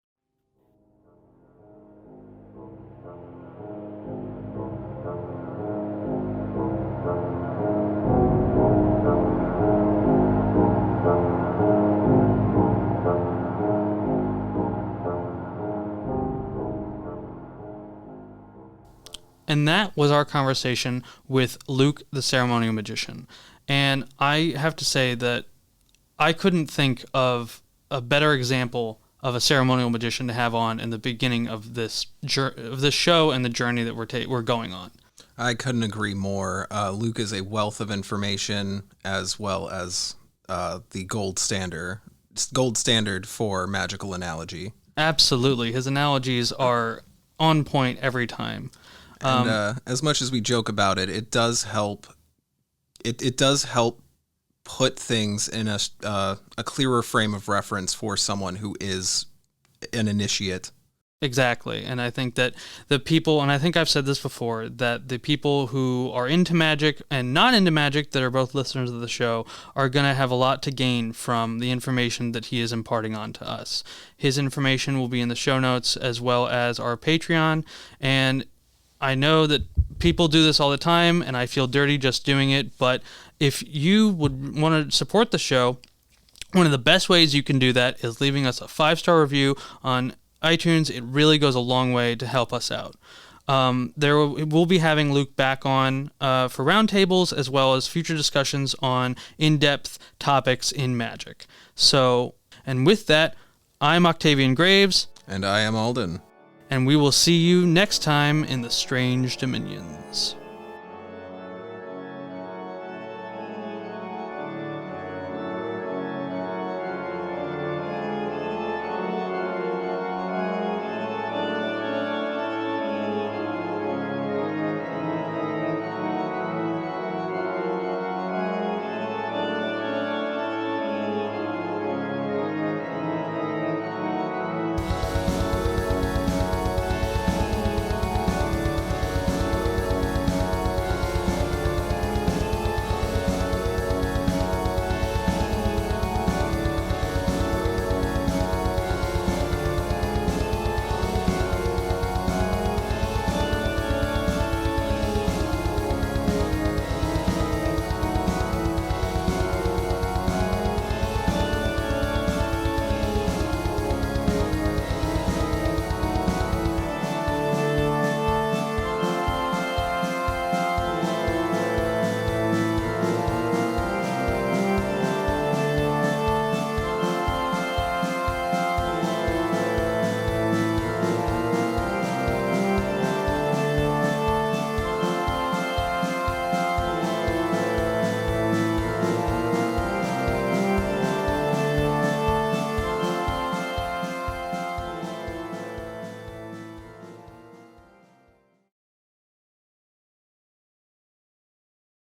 And that was our conversation with Luke, the ceremonial magician. And I have to say that I couldn't think of a better example of a ceremonial magician to have on in the beginning of this show and the journey that we're going on. I couldn't agree more. Luke is a wealth of information, as well as the gold standard for magical analogy. Absolutely. His analogies are on point every time. And as much as we joke about it, it does help. It does help put things in a clearer frame of reference for someone who is an initiate. Exactly. And I think that the people, and I think I've said this before, that the people who are into magic and not into magic that are both listeners of the show are going to have a lot to gain from the information that he is imparting on to us. His information will be in the show notes as well as our Patreon. And I know that people do this all the time, and I feel dirty just doing it, but if you would want to support the show, one of the best ways you can do that is leaving us a 5-star review on iTunes. It really goes a long way to help us out. We'll be having Luke back on for roundtables as well as future discussions on in-depth topics in magic. So, and with that, I'm Octavian Graves. And I am Alden. And we will see you next time in the Strange Dominions.